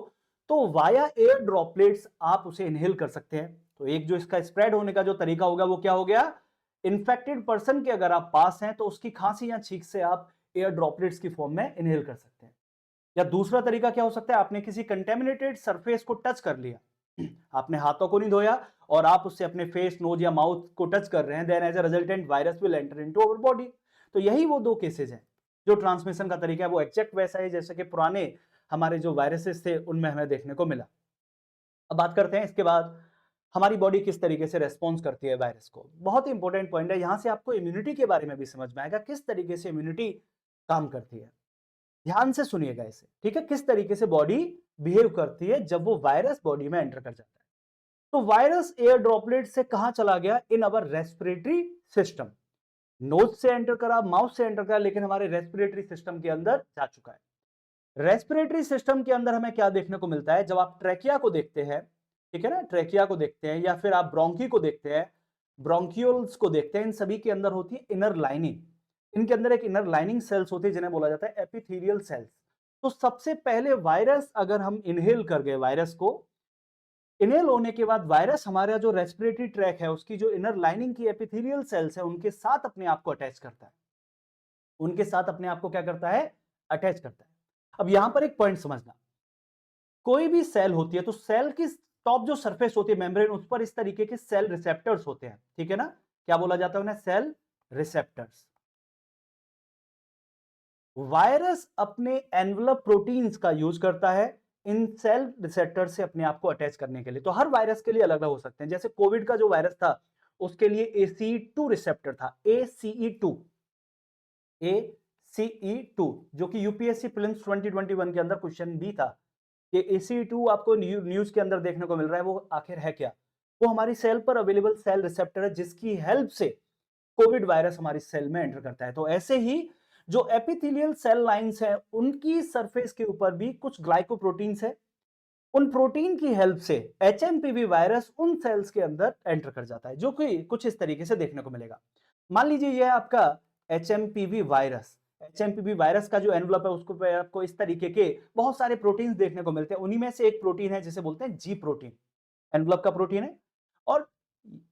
S1: तो वाया एयर ड्रॉपलेट्स आप उसे इनहेल कर सकते हैं। तो एक जो इसका स्प्रेड होने का जो तरीका होगा वो क्या हो गया, इन्फेक्टेड पर्सन के अगर आप पास हैं तो उसकी खांसी या छींक से आप एयर ड्रॉपलेट्स की फॉर्म में इनहेल कर सकते हैं। या दूसरा तरीका क्या हो सकता है, आपने किसी कंटेमिनेटेड सरफेस को टच कर लिया, आपने हाथों को नहीं धोया और आप उससे अपने फेस, नोज या माउथ को टच कर रहे हैं, then as a resultant virus will enter into our body. तो यही वो दो केसेस हैं। जो ट्रांसमिशन का तरीका है वो एग्जैक्ट वैसा है जैसे कि पुराने हमारे जो वायरसेस थे उनमें हमें देखने को मिला। अब बात करते हैं इसके बाद हमारी बॉडी किस तरीके से रेस्पॉन्स करती है वायरस को। बहुत ही इंपॉर्टेंट पॉइंट है, यहां से आपको इम्यूनिटी के बारे में भी समझ में आएगा, किस तरीके से इम्यूनिटी काम करती है। ध्यान से सुनिएगा इसे, ठीक है, किस तरीके से बॉडी बिहेव करती है जब वो वायरस बॉडी में एंटर कर जाता है। तो वायरस एयर ड्रॉपलेट से कहां चला गया, इन अवर रेस्पिरेटरी सिस्टम। नोज से एंटर करा, माउथ से एंटर करा, लेकिन हमारे रेस्पिरेटरी सिस्टम के अंदर जा चुका है। रेस्पिरेटरी सिस्टम के अंदर हमें क्या देखने को मिलता है, जब आप ट्रैकिया को देखते हैं, ठीक है ना, ट्रैकिया को देखते हैं या फिर आप ब्रोंकी को देखते हैं, ब्रोंकियोल्स को देखते हैं, इन सभी के अंदर होती है इनर लाइनिंग। इनके अंदर एक इनर लाइनिंग सेल्स होती है जिन्हें बोला जाता है एपिथेलियल सेल्स। तो सबसे पहले वायरस अगर हम इनहेल कर गए, वायरस को इनहेल होने के बाद वायरस हमारा जो रेस्पिरेटरी ट्रैक है उसकी जो इनर लाइनिंग की एपिथेलियल सेल्स है उनके साथ अपने आप को अटैच करता है, उनके साथ अपने आप को क्या करता है, अटैच करता है। अब यहां पर एक पॉइंट समझना, कोई भी सेल होती है तो सेल की टॉप जो सरफेस होती है मेम्ब्रेन, उस पर इस तरीके के सेल रिसेप्टर्स होते हैं, ठीक है ना, क्या बोला जाता है उन्हें, सेल रिसेप्टर्स। वायरस अपने एनवलप प्रोटीन्स का यूज करता है इन सेल रिसेप्टर से अपने आप को अटैच करने के लिए। तो हर वायरस के लिए अलग अलग हो सकते हैं, जैसे कोविड का जो वायरस था उसके लिए ACE2 रिसेप्टर था, ACE2, ACE2, जो कि यूपीएससी प्रीलिम्स 2021 के अंदर क्वेश्चन भी था कि ACE2 आपको न्यूज के अंदर देखने को मिल रहा है, वो आखिर है क्या। वो हमारी सेल पर अवेलेबल सेल रिसेप्टर है जिसकी हेल्प से कोविड वायरस हमारी सेल में एंटर करता है। तो ऐसे ही जो एपिथेलियल सेल लाइंस हैं उनकी सरफेस के ऊपर भी कुछ ग्लाइकोप्रोटीन्स है, उन प्रोटीन की हेल्प से एचएमपीवी वायरस उन सेल्स के अंदर एंटर कर जाता है, जो कि कुछ इस तरीके से देखने को मिलेगा। मान लीजिए यह आपका एचएमपीवी वायरस, एचएमपीवी वायरस का जो एनवलप है उसको पे आपको इस तरीके के बहुत सारे प्रोटीन्स देखने को मिलते हैं, उन्हीं में से एक प्रोटीन है जिसे बोलते हैं जी प्रोटीन, एनवलप का प्रोटीन है। और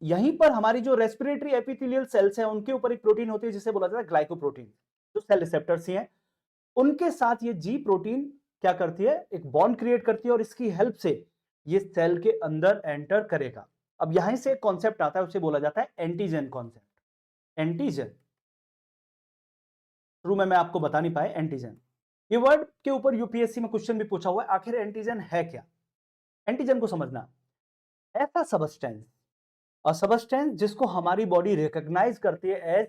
S1: यहीं पर हमारी जो रेस्पिरेटरी एपिथेलियल सेल्स हैं उनके ऊपर एक प्रोटीन होती है जिसे बोला जाता है ग्लाइकोप्रोटीन, जो सेल रिसेप्टर्स ही हैं, उनके साथ ये जी प्रोटीन क्या करती है, एक बॉन्ड क्रिएट करती है और इसकी हेल्प से ये सेल के अंदर एंटर करेगा। अब यहीं से एक कॉन्सेप्ट आता है, उसे बोला जाता है एंटीजन कॉन्सेप्ट। एंटीजन शुरू में मैं आपको बता नहीं पाया, एंटीजन ये वर्ड के ऊपर यूपीएससी में क्वेश्चन भी पूछा हुआ है, आखिर एंटीजन है क्या। एंटीजन को समझना, ऐसा सबस्टेंस, अ सबस्टेंस जिसको हमारी बॉडी रिकॉग्नाइज करती है as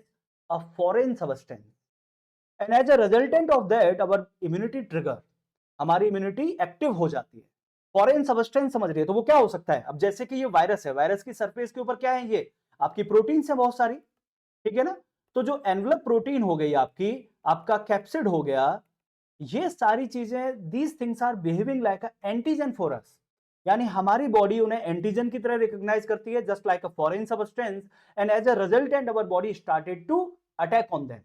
S1: a foreign substance, and as a resultant of that our immunity trigger, हमारी इम्यूनिटी एक्टिव हो जाती है। फॉरेन सबस्टेंस समझ रही है, तो वो क्या हो सकता है, अब जैसे कि ये वायरस है, वायरस की सरफेस के ऊपर क्या है, ये आपकी प्रोटीन है बहुत सारी, ठीक है ना। तो जो एनवलप प्रोटीन हो गई आपकी, आपका कैप्सिड हो गया, ये सारी चीजें, these things are behaving like a antigen for us, यानी हमारी बॉडी उन्हें एंटीजन की तरह रिकॉग्नाइज करती है just like a foreign substance, and as a resultant our body started to attack on them.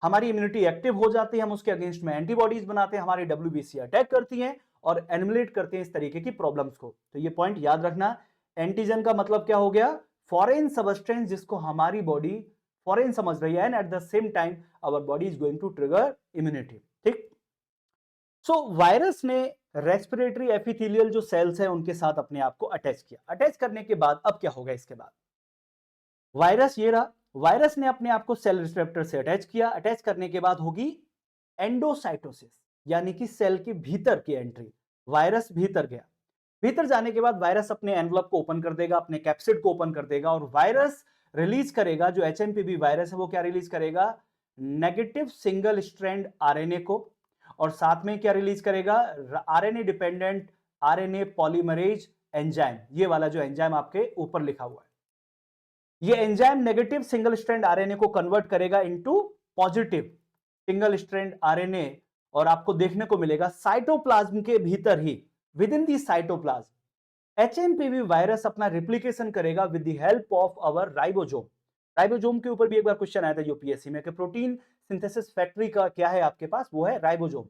S1: हमारी इम्यूनिटी एक्टिव हो जाती है, हम उसके अगेंस्ट में एंटीबॉडीज बनाते हैं, हमारी WBC अटैक करती हैं और एनिमिलेट करते हैं इस तरीके की प्रॉब्लम्स को। तो ये पॉइंट याद रखना, एंटीजन का मतलब क्या हो गया, फॉरेन सबस्टेंस जिसको हमारी बॉडी फॉरेन समझ रही है, and at the same time our body is going to trigger immunity. ठीक, सो वायरस ने रेस्पिरेटरी एपिथेलियल जो सेल्स है उनके साथ अपने आप को अटैच किया। अटैच करने के बाद अब क्या होगा इसके बाद, वायरस ये रहा, वायरस ने अपने आप को सेल रिसेप्टर से अटैच किया। अटैच करने के बाद होगी एंडोसाइटोसिस, यानी कि सेल के भीतर की एंट्री। वायरस भीतर गया, भीतर जाने के बाद वायरस अपने एनवलप को ओपन कर देगा, अपने कैप्सिड को ओपन कर देगा, और वायरस रिलीज करेगा, जो एचएमपीवी वायरस है वो क्या रिलीज करेगा, नेगेटिव सिंगल स्ट्रैंड आरएनए को, और साथ में क्या रिलीज करेगा, RNA dependent RNA polymerase enzyme. ये वाला जो एंजाइम आपके ऊपर लिखा हुआ है, ये enzyme negative single strand RNA को कन्वर्ट करेगा into positive single strand RNA, और आपको देखने को मिलेगा साइटोप्लाज्म के भीतर ही, within the cytoplasm HMPV virus अपना रिप्लिकेशन करेगा with the help of our ribosome. Ribosome के ऊपर भी एक बार क्वेश्चन आया था यूपीएससी में कि प्रोटीन सिंथेसिस फैक्ट्री का क्या है आपके पास, वो है राइबोसोम।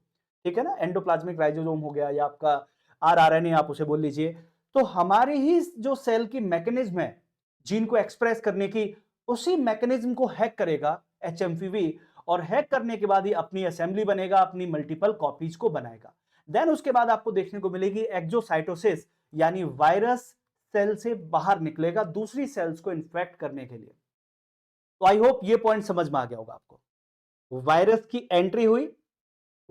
S1: ठीक है ना, एंडोप्लाज्मिक राइबोसोम हो गया, या आपका आरआरएनए आप उसे बोल लीजिए। तो हमारे ही जो सेल की मैकेनिज्म है जीन को एक्सप्रेस करने की, उसी मैकेनिज्म को हैक करेगा एचएमपीवी, और हैक करने के बाद ही अपनी असेंबली बनेगा, अपनी मल्टीपल कॉपीज को बनाएगा। देन उसके बाद आपको देखने को मिलेगी एक्सोसाइटोसिस, यानी वायरस सेल से बाहर निकलेगा दूसरी सेल्स को इन्फेक्ट करने के लिए। तो आई होप ये पॉइंट समझ में आ गया होगा आपको। वायरस की एंट्री हुई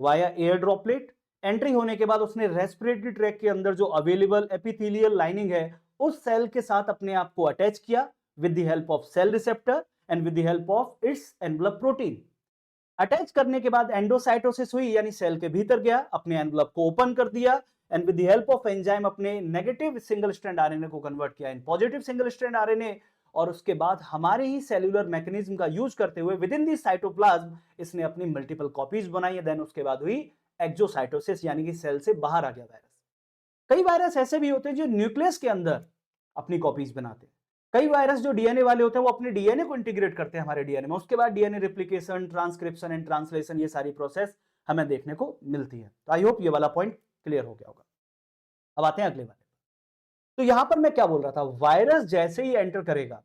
S1: वाया एयर ड्रॉपलेट, एंट्री होने के बाद उसने रेस्पिरेटरी ट्रैक के अंदर जो अवेलेबल एपिथेलियल लाइनिंग है उस सेल के साथ अपने आप को अटैच किया with the help of cell receptor and with the help of its envelope protein. Attach करने के बाद एंडोसाइटोसिस हुई, यानी सेल के भीतर गया, अपने एनवलप को ओपन कर दिया, and with the help of enzyme अपने नेगेटिव सिंगल स्ट्रैंड आरएनए को कन्वर्ट किया in positive single strand RNA, और उसके बाद हमारे ही सेल्यूलर मैकेनिज्म का यूज करते हुए विद इन दी साइटोप्लाज्म इसने अपनी मल्टीपल कॉपीज बनाई। देन उसके बाद हुई एक्सोसाइटोसिस, यानी कि सेल से बाहर आ गया वायरस। कई वायरस ऐसे भी होते हैं जो न्यूक्लियस के अंदर अपनी कॉपीज बनाते हैं। कई वायरस जो डीएनए वाले होते हैं वो अपने डीएनए को इंटीग्रेट करते हैं हमारे डीएनए में, उसके बाद DNA replication, transcription and translation, ये सारी प्रोसेस हमें देखने को मिलती है। तो आई होप ये वाला पॉइंट क्लियर हो गया होगा। अब आते हैं अगले वाले। तो यहां पर मैं क्या बोल रहा था, वायरस जैसे ही एंटर करेगा,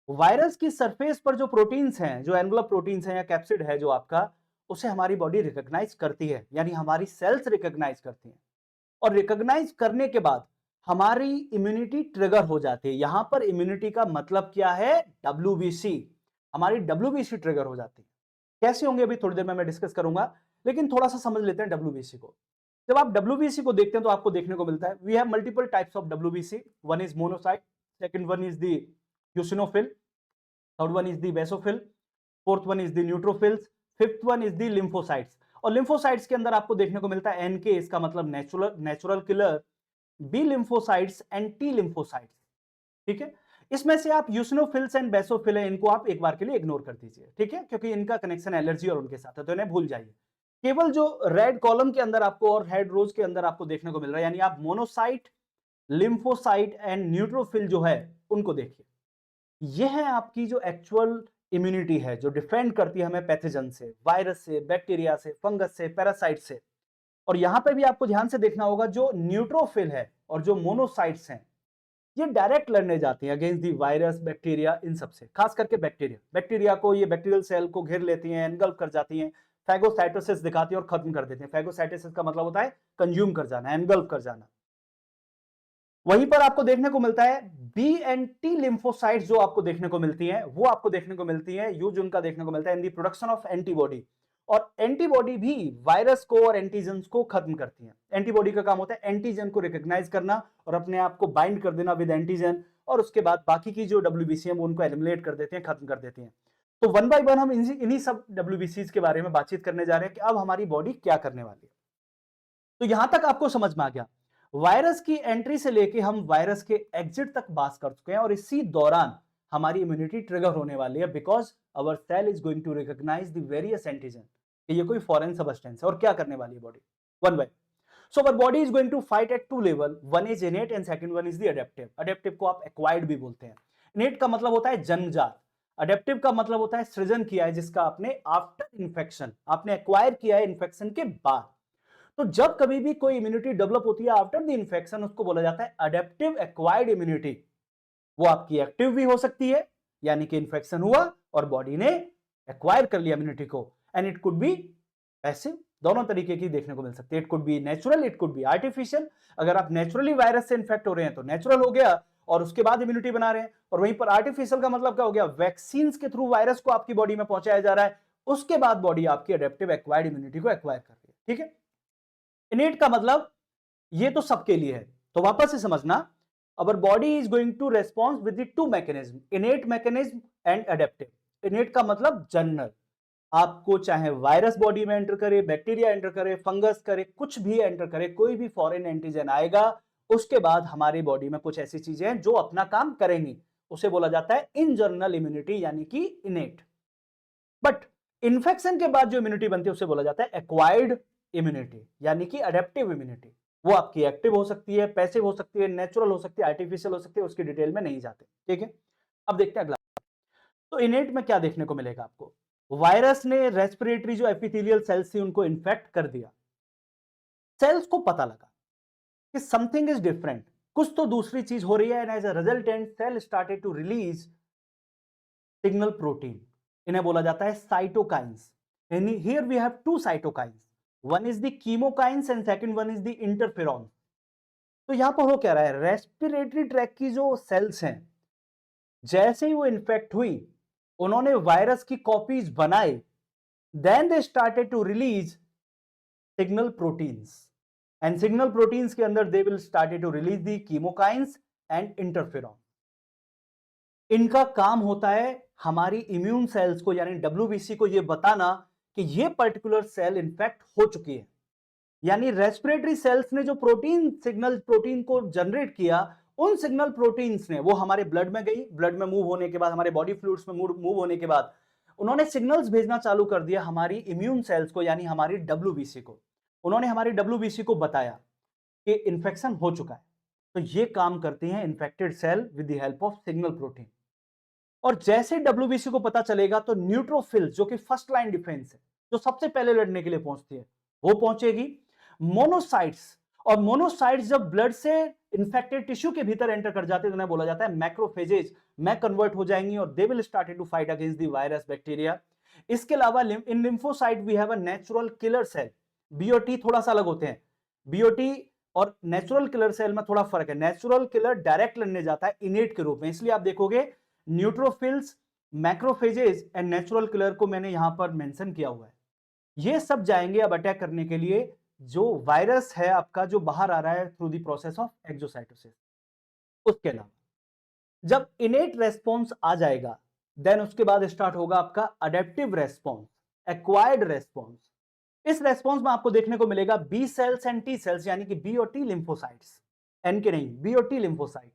S1: वायरस की सरफेस पर जो प्रोटीन्स हैं, जो एनवलप प्रोटीन्स हैं या कैप्सिड है जो आपका, उसे हमारी बॉडी रिकॉग्नाइज करती है, यानी हमारी सेल्स रिकॉग्नाइज करती हैं, और रिकॉग्नाइज करने के बाद हमारी इम्यूनिटी ट्रिगर हो जाती है। यहां पर इम्यूनिटी का मतलब क्या है, डब्ल्यूबीसी, हमारी डब्ल्यूबीसी ट्रिगर हो जाती है। कैसे होंगे अभी थोड़ी देर में मैं डिस्कस करूंगा, लेकिन थोड़ा सा समझ लेते हैं डब्ल्यूबीसी को। जब आप डब्ल्यूबीसी को देखते हैं तो आपको देखने को मिलता है we have multiple types of WBC. One is monocyte, second one is the eosinophil, third one is the basophil, fourth one is the neutrophils, fifth one is the lymphocytes. और लिम्फोसाइट्स के अंदर आपको देखने को मिलता है एनके, इसका मतलब natural killer, B lymphocytes and T lymphocytes. ठीक है, इसमें से आप यूसिनोफिल्स एंड बेसोफिल है, इनको आप एक बार के लिए इग्नोर कर दीजिए। ठीक है, क्योंकि इनका कनेक्शन एलर्जी और उनके साथ है, तो इन्हें भूल जाइए। केवल जो रेड कॉलम के अंदर आपको और रेड रोज के अंदर आपको देखने को मिल रहा है, यानी आप मोनोसाइट, लिम्फोसाइट एंड न्यूट्रोफिल जो है उनको देखिए। यह है आपकी जो एक्चुअल इम्यूनिटी है, जो डिफेंड करती है हमें पैथोजन से, वायरस से, बैक्टीरिया से, फंगस से, पैरासाइट से। और यहां पे भी आपको ध्यान से देखना होगा, जो न्यूट्रोफिल है और जो मोनोसाइट्स हैं, ये डायरेक्ट लड़ने जाती हैं अगेंस्ट दी वायरस, बैक्टीरिया, इन सब से। खास करके बैक्टीरिया को ये बैक्टीरियल सेल को घेर लेती हैं, एनगल्फ कर जाती हैं, फैगोसाइटोसिस दिखाती है और खत्म कर देती हैं। फैगोसाइटोसिस का मतलब होता है कंज्यूम कर जाना, एनगल्फ कर जाना। वहीं पर आपको देखने को मिलता है बी एंड टी लिम्फोसाइट्स, जो आपको देखने को मिलती हैं, वो आपको देखने को मिलती है, यूज उनका देखने को मिलता है इन दी प्रोडक्शन ऑफ एंटीबॉडी। और एंटीबॉडी भी वायरस को और एंटीजन को खत्म करती है। एंटीबॉडी का काम होता है एंटीजन को रिकॉग्नाइज करना और अपने आप को बाइंड कर देना विद एंटीजन, और उसके बाद बाकी की जो डब्ल्यूबीसी है वो उनको एलिमिनेट कर देते हैं, खत्म कर देती हैं। तो वन बाय वन हम इन्हीं सब डब्ल्यूबीसी के बारे में बातचीत करने जा रहे हैं कि अब हमारी बॉडी क्या करने वाली है। तो यहां तक आपको समझ में आ गया, वायरस की एंट्री से लेके हम वायरस के एग्जिट तक बात कर चुके हैं, और इसी दौरान हमारी इम्यूनिटी ट्रिगर होने वाली है, because our cell is going to recognize the various antigen कि ये कोई फॉरेन सबस्टेंस है। और क्या करने वाली है body, one by. So our body is going to fight at two level, one is innate and second one is the adaptive. Adaptive को आप एक्वायर्ड भी बोलते हैं। इनेट का मतलब होता है जन्मजात, अडेप्टिव का मतलब होता है सृजन किया है, जिसका आपने आफ्टर इन्फेक्शन, आपने एक्वायर किया है इन्फेक्शन के बाद। तो जब कभी भी कोई इम्यूनिटी डेवलप होती है आफ्टर द इन्फेक्शन, उसको बोला जाता है अडेप्टिव एक्वायर्ड इम्यूनिटी। वो आपकी एक्टिव भी हो सकती है, यानी कि इन्फेक्शन हुआ और बॉडी ने एक्वायर कर लिया इम्यूनिटी को, and it could be passive, दोनों तरीके की देखने को मिल सकती है। It could be natural, it could be artificial. अगर आप नेचुरली वायरस से इन्फेक्ट हो रहे हैं तो नेचुरल हो गया और उसके बाद इम्यूनिटी बना रहे हैं, और वहीं पर आर्टिफिशियल का मतलब क्या हो गया, वैक्सीन के थ्रू वायरस को आपकी बॉडी में पहुंचाया जा रहा है, उसके बाद बॉडी आपकी एडेप्टिव एक्वायर्ड इम्यूनिटी को एक्वायर कर रही है। ठीक है, इनेट का मतलब ये तो सबके लिए है, तो वापस से समझना, our body is going to response with the two mechanism, innate mechanism and adaptive. Innate का मतलब जनरल, आपको चाहे वायरस बॉडी में एंटर करे, बैक्टीरिया एंटर करे, फंगस करे, कुछ भी एंटर करे, कोई भी फॉरेन एंटीजन आएगा, उसके बाद हमारी बॉडी में कुछ ऐसी चीजें हैं जो अपना काम करेंगी, उसे बोला जाता है इन जनरल इम्यूनिटी यानी कि इनेट। बट इन्फेक्शन के बाद जो इम्यूनिटी बनती है उसे बोला जाता है एक्वायर्ड इम्यूनिटी यानी कि अडेप्टिव इम्यूनिटी। वो आपकी एक्टिव हो सकती है, पैसिव हो सकती है, नेचुरल हो सकती है, आर्टिफिशियल हो सकती है, उसकी डिटेल में नहीं जाते। ठीक है, अब देखते हैं अगला। तो इनेट में क्या देखने को मिलेगा आपको, वायरस ने रेस्पिरेटरी जो एपिथेलियल सेल्स थी उनको इन्फेक्ट कर दिया, सेल्स को पता लगा कि समथिंग इज डिफरेंट, कुछ तो दूसरी चीज हो रही है, and as a resultant cell started to release signal protein, इन्हें बोला जाता है cytokines. And here we have two cytokines, one is the chemokines and second one is the interferon. तो यहां पर हो क्या रहा है, रेस्पिरेटरी ट्रैक की जो सेल्स हैं, जैसे ही वो इन्फेक्ट हुई, उन्होंने वायरस की कॉपीज बनाए, then they started to release signal proteins, and signal proteins के अंदर they will started to release the chemokines and interferon. इनका काम होता है हमारी इम्यून सेल्स को यानी डब्ल्यूबीसी को ये बताना कि ये पर्टिकुलर सेल इन्फेक्ट हो चुकी है। यानी रेस्पिरेटरी सेल्स ने जो प्रोटीन को जनरेट किया, उन सिग्नल प्रोटीन्स ने वो हमारे ब्लड में गई, ब्लड में मूव होने के बाद, हमारे बॉडी फ्लूइड्स में मूव होने के बाद, उन्होंने सिग्नल्स भेजना चालू कर दिया हमारी इम्यून सेल्स को यानी हमारी डब्ल्यूबीसी को। उन्होंने हमारी डब्ल्यूबीसी को बताया कि इंफेक्शन हो चुका है। तो ये काम करती हैं infected cell with the help of signal protein. और जैसे डब्ल्यूबीसी को पता चलेगा तो न्यूट्रोफिल जो कि फर्स्ट लाइन डिफेंस है, जो सबसे पहले लड़ने के लिए पहुंचती है, वो पहुंचेगी। मोनोसाइट्स, और मोनोसाइट्स जब ब्लड से इंफेक्टेड टिश्यू के भीतर एंटर कर जाते हैं तो उन्हें बोला जाता है मैक्रोफेजेज, में कन्वर्ट हो जाएंगी और they will start to fight against the virus bacteria. इसके अलावा in lymphocyte we have a natural killer cell, बीओटी थोड़ा सा अलग होते हैं, बीओटी और नेचुरल किलर सेल में थोड़ा फर्क है। नेचुरल किलर डायरेक्ट लड़ने जाता है इनेट के रूप में, इसलिए आप देखोगे neutrophils, macrophages and natural killer को मैंने यहां पर मेंशन किया हुआ है। ये सब जाएंगे अब अटैक करने के लिए जो वायरस है आपका जो बाहर आ रहा है through the process of exocytosis. उसके अलावा जब इनेट रेस्पॉन्स आ जाएगा, देन उसके बाद स्टार्ट होगा आपका अडेप्टिव रेस्पॉन्स, एक्वायर्ड रेस्पॉन्स। इस रेस्पॉन्स में आपको देखने को मिलेगा B cells and T cells यानी कि बी और टी लिम्फोसाइट्स, एन के नहीं, बी और T lymphocyte,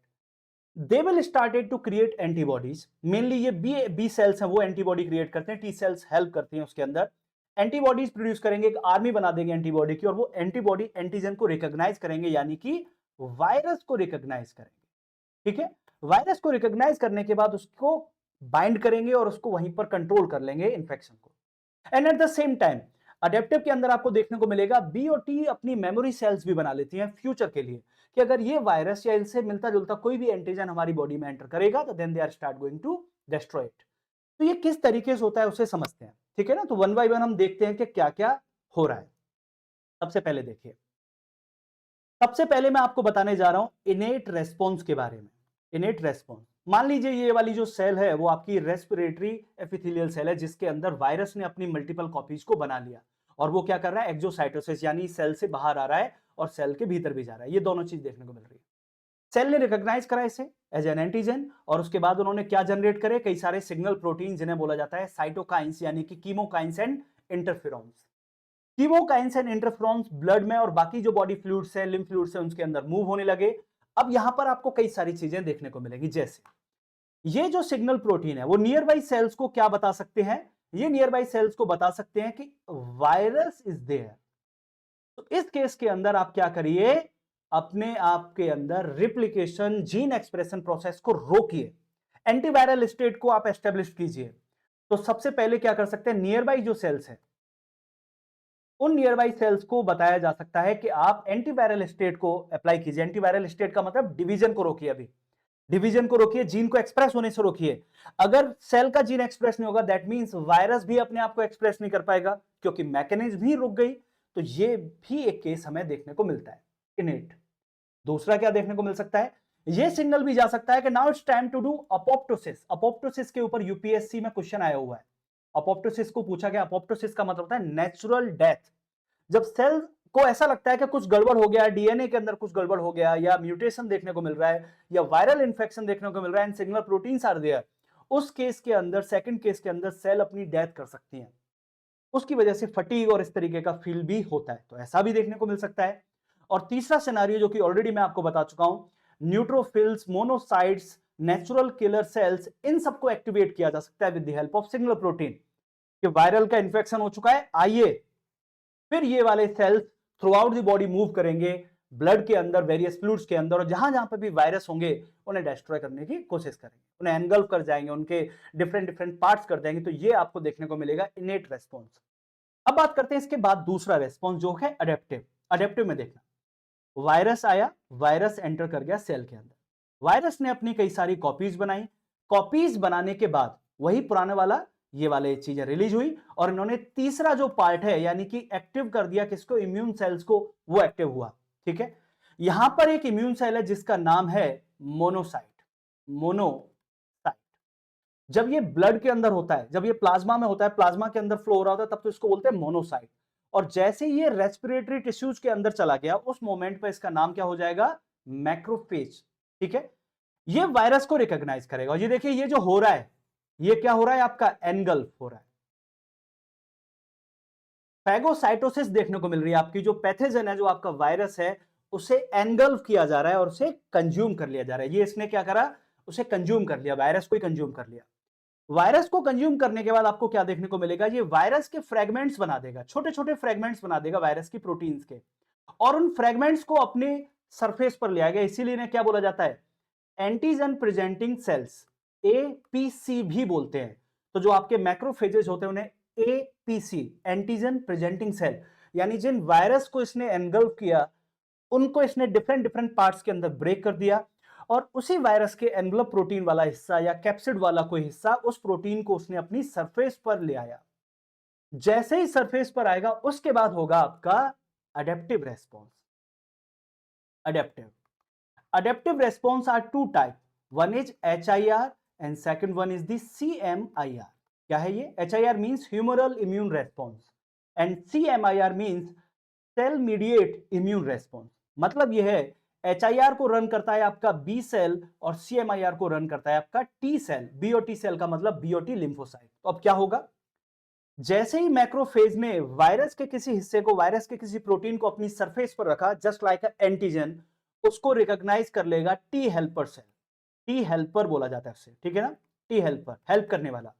S1: they will started to create antibodies. Mainly ये बी सेल्स हैं वो एंटीबॉडी क्रिएट करते हैं, टी सेल्स हेल्प करती हैं उसके अंदर। एंटीबॉडीज प्रोड्यूस करेंगे, एक आर्मी बना देंगे एंटीबॉडी की, और वो एंटीबॉडी एंटीजन को रिकॉग्नाइज करेंगे यानी कि वायरस को रिकॉग्नाइज करेंगे। ठीक है, वायरस को रिकॉग्नाइज करने के बाद उसको बाइंड करेंगे और उसको वहीं पर कंट्रोल कर लेंगे इन्फेक्शन को। And at the same time adaptive के अंदर आपको देखने को मिलेगा बी और टी अपनी मेमोरी सेल्स भी बना लेती हैं फ्यूचर के लिए, कि अगर ये वायरस या इनसे मिलता जुलता कोई भी एंटीजन हमारी बॉडी में एंटर करेगा तो then they are start going to destroy it. तो ये किस तरीके से होता है उसे समझते हैं। ठीक है ना, तो वन बाय वन हम देखते हैं कि क्या क्या हो रहा है। सबसे पहले देखिए, सबसे पहले मैं आपको बताने जा रहा हूं इनेट रेस्पॉन्स के बारे में। इनेट रेस्पॉन्स, मान लीजिए ये वाली जो सेल है वो आपकी रेस्पिरेटरी एपिथेलियल सेल है जिसके अंदर वायरस ने अपनी मल्टीपल कॉपीज को बना लिया, और वो क्या कर रहा है, एक्सोसाइटोसिस यानी सेल से बाहर आ रहा है और सेल के भीतर भी जा रहा है। ये दोनों चीज देखने को मिल रही है। सेल ने रिकॉग्नाइज करा इसे एज एन एंटीजन, और उसके बाद उन्होंने क्या जनरेट करे, कई सारे सिग्नल प्रोटीन जिन्हें बोला जाता है साइटोकाइंस यानी कि chemokines and interferons. Chemokines and interferons blood में और बाकी जो बॉडी फ्लूइड्स है, लिम्फ फ्लूइड्स है, उनके अंदर मूव होने लगे। अब यहां पर आपको कई सारी चीजें देखने को मिलेगी, जैसे ये जो सिग्नल प्रोटीन है वो नियर बाई सेल्स को क्या बता सकते हैं, ये नियर बाई सेल्स को बता सकते हैं कि वायरस इज देयर। तो इस केस के अंदर आप क्या करिए, अपने आप के अंदर रिप्लिकेशन जीन एक्सप्रेशन प्रोसेस को रोकिए, एंटीवायरल स्टेट को आप एस्टेब्लिश कीजिए। तो सबसे पहले क्या कर सकते हैं, नियर बाई जो सेल्स है उन नियर बाई सेल्स को बताया जा सकता है कि आप एंटीवायरल स्टेट को अप्लाई कीजिए। एंटीवायरल स्टेट का मतलब डिवीजन को रोकिए। अभी डिवीजन को रोकिए, जीन को एक्सप्रेस होने से रोकिए। अगर सेल का जीन एक्सप्रेस नहीं होगा, दैट मींस वायरस भी अपने आप को एक्सप्रेस नहीं कर पाएगा, क्योंकि मैकेनिज्म ही रुक गई। तो ये भी एक केस हमें देखने को मिलता है इनेट। दूसरा क्या देखने को मिल सकता है, ये सिग्नल भी जा सकता है कि now it's time to do apoptosis. Apoptosis के ऊपर यूपीएससी में क्वेश्चन आया हुआ है। अपोप्टोसिस को पूछा गया, अपोप्टोसिस का मतलब होता है नेचुरल डेथ। जब सेल को ऐसा लगता है कि कुछ गड़बड़ हो गया, डीएनए के अंदर कुछ गड़बड़ हो गया, या म्यूटेशन देखने को मिल रहा है, या वायरल इंफेक्शन देखने को मिल रहा है, and signal proteins are there, उस केस के अंदर, सेकंड केस के अंदर सेल अपनी डेथ कर सकती हैं। उसकी वजह से फटीग और इस तरीके का फील भी होता है, तो ऐसा भी देखने को मिल सकता है। और तीसरा सिनेरियो जो कि ऑलरेडी मैं आपको बता चुका हूं, neutrophils, monocytes, natural killer cells, इन सबको एक्टिवेट किया जा सकता है with the help of signal protein. कि वायरल का इंफेक्शन हो चुका है, आइए फिर ये वाले cells throughout the body move करेंगे, ब्लड के अंदर, वेरियस फ्लूइड्स के अंदर, और जहां जहां पर भी वायरस होंगे उन्हें डिस्ट्रॉय करने की कोशिश करेंगे, उन्हें एनगल्फ कर जाएंगे, उनके डिफरेंट डिफरेंट पार्ट्स कर देंगे। तो ये आपको देखने को मिलेगा इनेट रेस्पॉन्स। अब बात करते हैं इसके बाद दूसरा रेस्पॉन्स जो है अडेप्टिव। अडेप्टिव में देखना, वायरस आया, वायरस एंटर कर गया सेल के अंदर, वायरस ने अपनी कई सारी कॉपीज बनाई, कॉपीज बनाने के बाद वही पुराने वाला, ये वाले चीजें रिलीज हुई, और इन्होंने तीसरा जो पार्ट है यानी कि एक्टिव कर दिया किसको, इम्यून सेल्स को, वो एक्टिव हुआ। ठीक है, यहां पर एक इम्यून सेल है जिसका नाम है मोनोसाइट। मोनोसाइट जब ये ब्लड के अंदर होता है, जब ये प्लाज्मा में होता है, प्लाज्मा के अंदर फ्लो हो रहा होता है, तब तो इसको बोलते हैं मोनोसाइट। और जैसे ये रेस्पिरेटरी टिश्यूज के अंदर चला गया, उस मोमेंट पर इसका नाम क्या हो जाएगा, मैक्रोफेज। ठीक है, ये वायरस को रिकॉग्नाइज करेगा। और ये देखिए, ये जो हो रहा है, ये क्या हो रहा है, आपका एनगल्फ हो रहा है। फैगोसाइटोसिस देखने को मिल रही है, आपकी जो पैथोजन है, जो आपका वायरस है, उसे एनगल्फ किया जा रहा है और उसे कंज्यूम कर लिया जा रहा है। ये इसने क्या करा, उसे कंज्यूम कर लिया, वायरस को ही कंज्यूम कर लिया। वायरस को कंज्यूम करने के बाद आपको क्या देखने को मिलेगा, ये वायरस के फ्रेगमेंट्स बना देगा, छोटे छोटे फ्रेगमेंट्स बना देगा वायरस की प्रोटीन्स के, और उन फ्रेगमेंट्स को अपने सरफेस पर ले आएगा। इसीलिए इन्हें क्या बोला जाता है, एंटीजन प्रेजेंटिंग सेल्स, एपीसी भी बोलते हैं। तो जो आपके मैक्रोफेजेस होते हैं उन्हें एपीसी, एंटीजन प्रेजेंटिंग सेल, यानी जिन वायरस को इसने एनगल्फ किया, उनको इसने डिफरेंट डिफरेंट पार्ट्स के अंदर ब्रेक कर दिया, और उसी वायरस के एनवलप प्रोटीन वाला हिस्सा या कैप्सिड वाला कोई हिस्सा, उस प्रोटीन को उसने अपनी सरफेस पर ले आया। जैसे ही सरफेस पर आएगा, उसके बाद होगा आपका adaptive response. Adaptive adaptive response are two type, one is HIR and second one is the CMIR। क्या है ये, HIR means humoral immune response and CMIR means cell mediate immune response। मतलब ये है, HIR को रन करता है आपका B सेल और CMIR को रन करता है आपका T सेल। BOT सेल का मतलब BOT लिम्फोसाइट। तो अब क्या होगा, जैसे ही मैक्रोफेज ने वायरस के किसी हिस्से को, वायरस के किसी प्रोटीन को अपनी सरफेस पर रखा, जस्ट लाइक एंटीजन, उसको रिकॉग्नाइज कर लेगा T helper cell. T helper बोला जाता है उससे, ठीक है ना, टी हेल्पर, हेल्प करने वाला।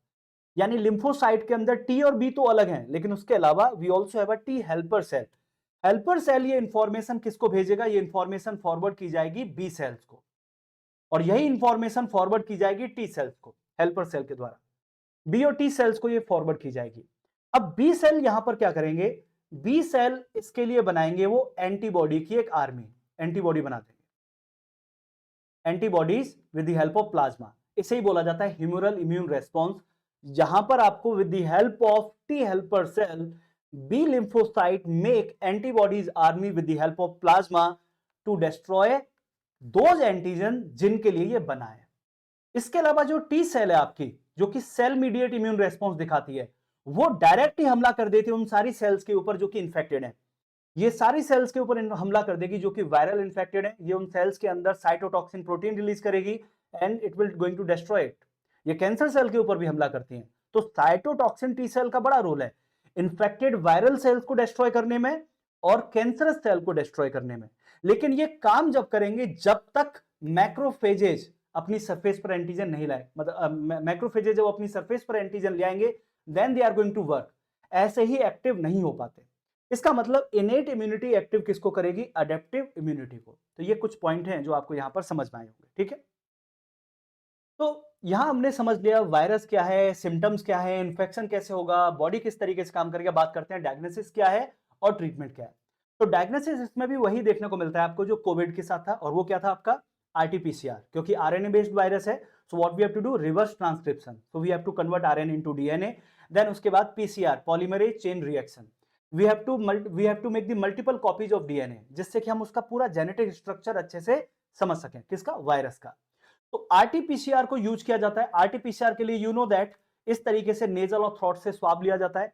S1: यानी लिम्फोसाइट के अंदर टी और बी तो अलग हैं, लेकिन उसके अलावा we also have a T helper cell. Helper cell ये इंफॉर्मेशन किसको भेजेगा, ये इंफॉर्मेशन फॉरवर्ड की जाएगी बी सेल्स को, और यही इंफॉर्मेशन फॉरवर्ड की जाएगी टी सेल्स को, हेल्पर सेल के द्वारा बी और टी सेल्स को ये फॉरवर्ड की जाएगी। अब बी सेल यहां पर क्या करेंगे, बी सेल इसके लिए बनाएंगे वो एंटीबॉडी की एक आर्मी, एंटीबॉडी बना देंगे, antibodies with the help of plasma. इसे ही बोला जाता है ह्यूमरल इम्यून रेस्पॉन्स, जहां पर आपको with the help of T helper cell, B lymphocyte make antibodies army with the help of plasma to destroy those antigen जिनके लिए ये बना है। इसके अलावा जो टी सेल है आपकी, जो कि सेल मीडिएट इम्यून रेस्पॉन्स दिखाती है, वो डायरेक्ट ही हमला कर देती है उन सारी सेल्स के ऊपर जो कि इंफेक्टेड है। ये सारी सेल्स के ऊपर हमला कर देगी जो कि वायरल इंफेक्टेड है। ये उन सेल्स के अंदर साइटोटॉक्सिन प्रोटीन रिलीज करेगी and it will going to destroy it. ये कैंसर सेल के ऊपर भी हमला करती हैं। तो साइटोटॉक्सिन टी सेल का बड़ा रोल है इंफेक्टेड वायरल सेल्स को डिस्ट्रॉय करने में और कैंसरस सेल को डिस्ट्रॉय करने में। लेकिन ये काम जब करेंगे जब तक मैक्रोफेजेज अपनी सरफेस पर एंटीजन नहीं लाए, मतलब मैक्रोफेजेज जब अपनी सरफेस पर एंटीजन ले आएंगे then they are going to work. ऐसे ही एक्टिव नहीं हो पाते। इसका मतलब इनेट इम्यूनिटी एक्टिव किसको करेगी, अडेप्टिव इम्यूनिटी को। तो ये कुछ पॉइंट हैं जो आपको यहां पर समझ में आए होंगे, ठीक है। तो यहां हमने समझ लिया वायरस क्या है, सिम्टम्स क्या है, इन्फेक्शन कैसे होगा, बॉडी किस तरीके से काम करेगा। बात करते हैं डायग्नोसिस क्या है और ट्रीटमेंट क्या है। तो डायग्नोसिस इसमें भी वही देखने को मिलता है आपको जो कोविड के साथ था, और वो क्या था आपका आरटीपीसीआर, क्योंकि आरएनए बेस्ड वायरस है। So what we have to do, reverse transcription, so we have to convert RNA into DNA, then उसके बाद PCR, polymerase chain reaction, we have to make the multiple copies of DNA, जिससे कि हम उसका पूरा genetic structure अच्छे से समझ सकें, किसका, वायरस का। तो आरटीपीसीआर को यूज किया जाता है। आरटीपीसीआर के लिए यू नो दैट इस तरीके से नेजल और थ्रोट से स्वाब लिया जाता है।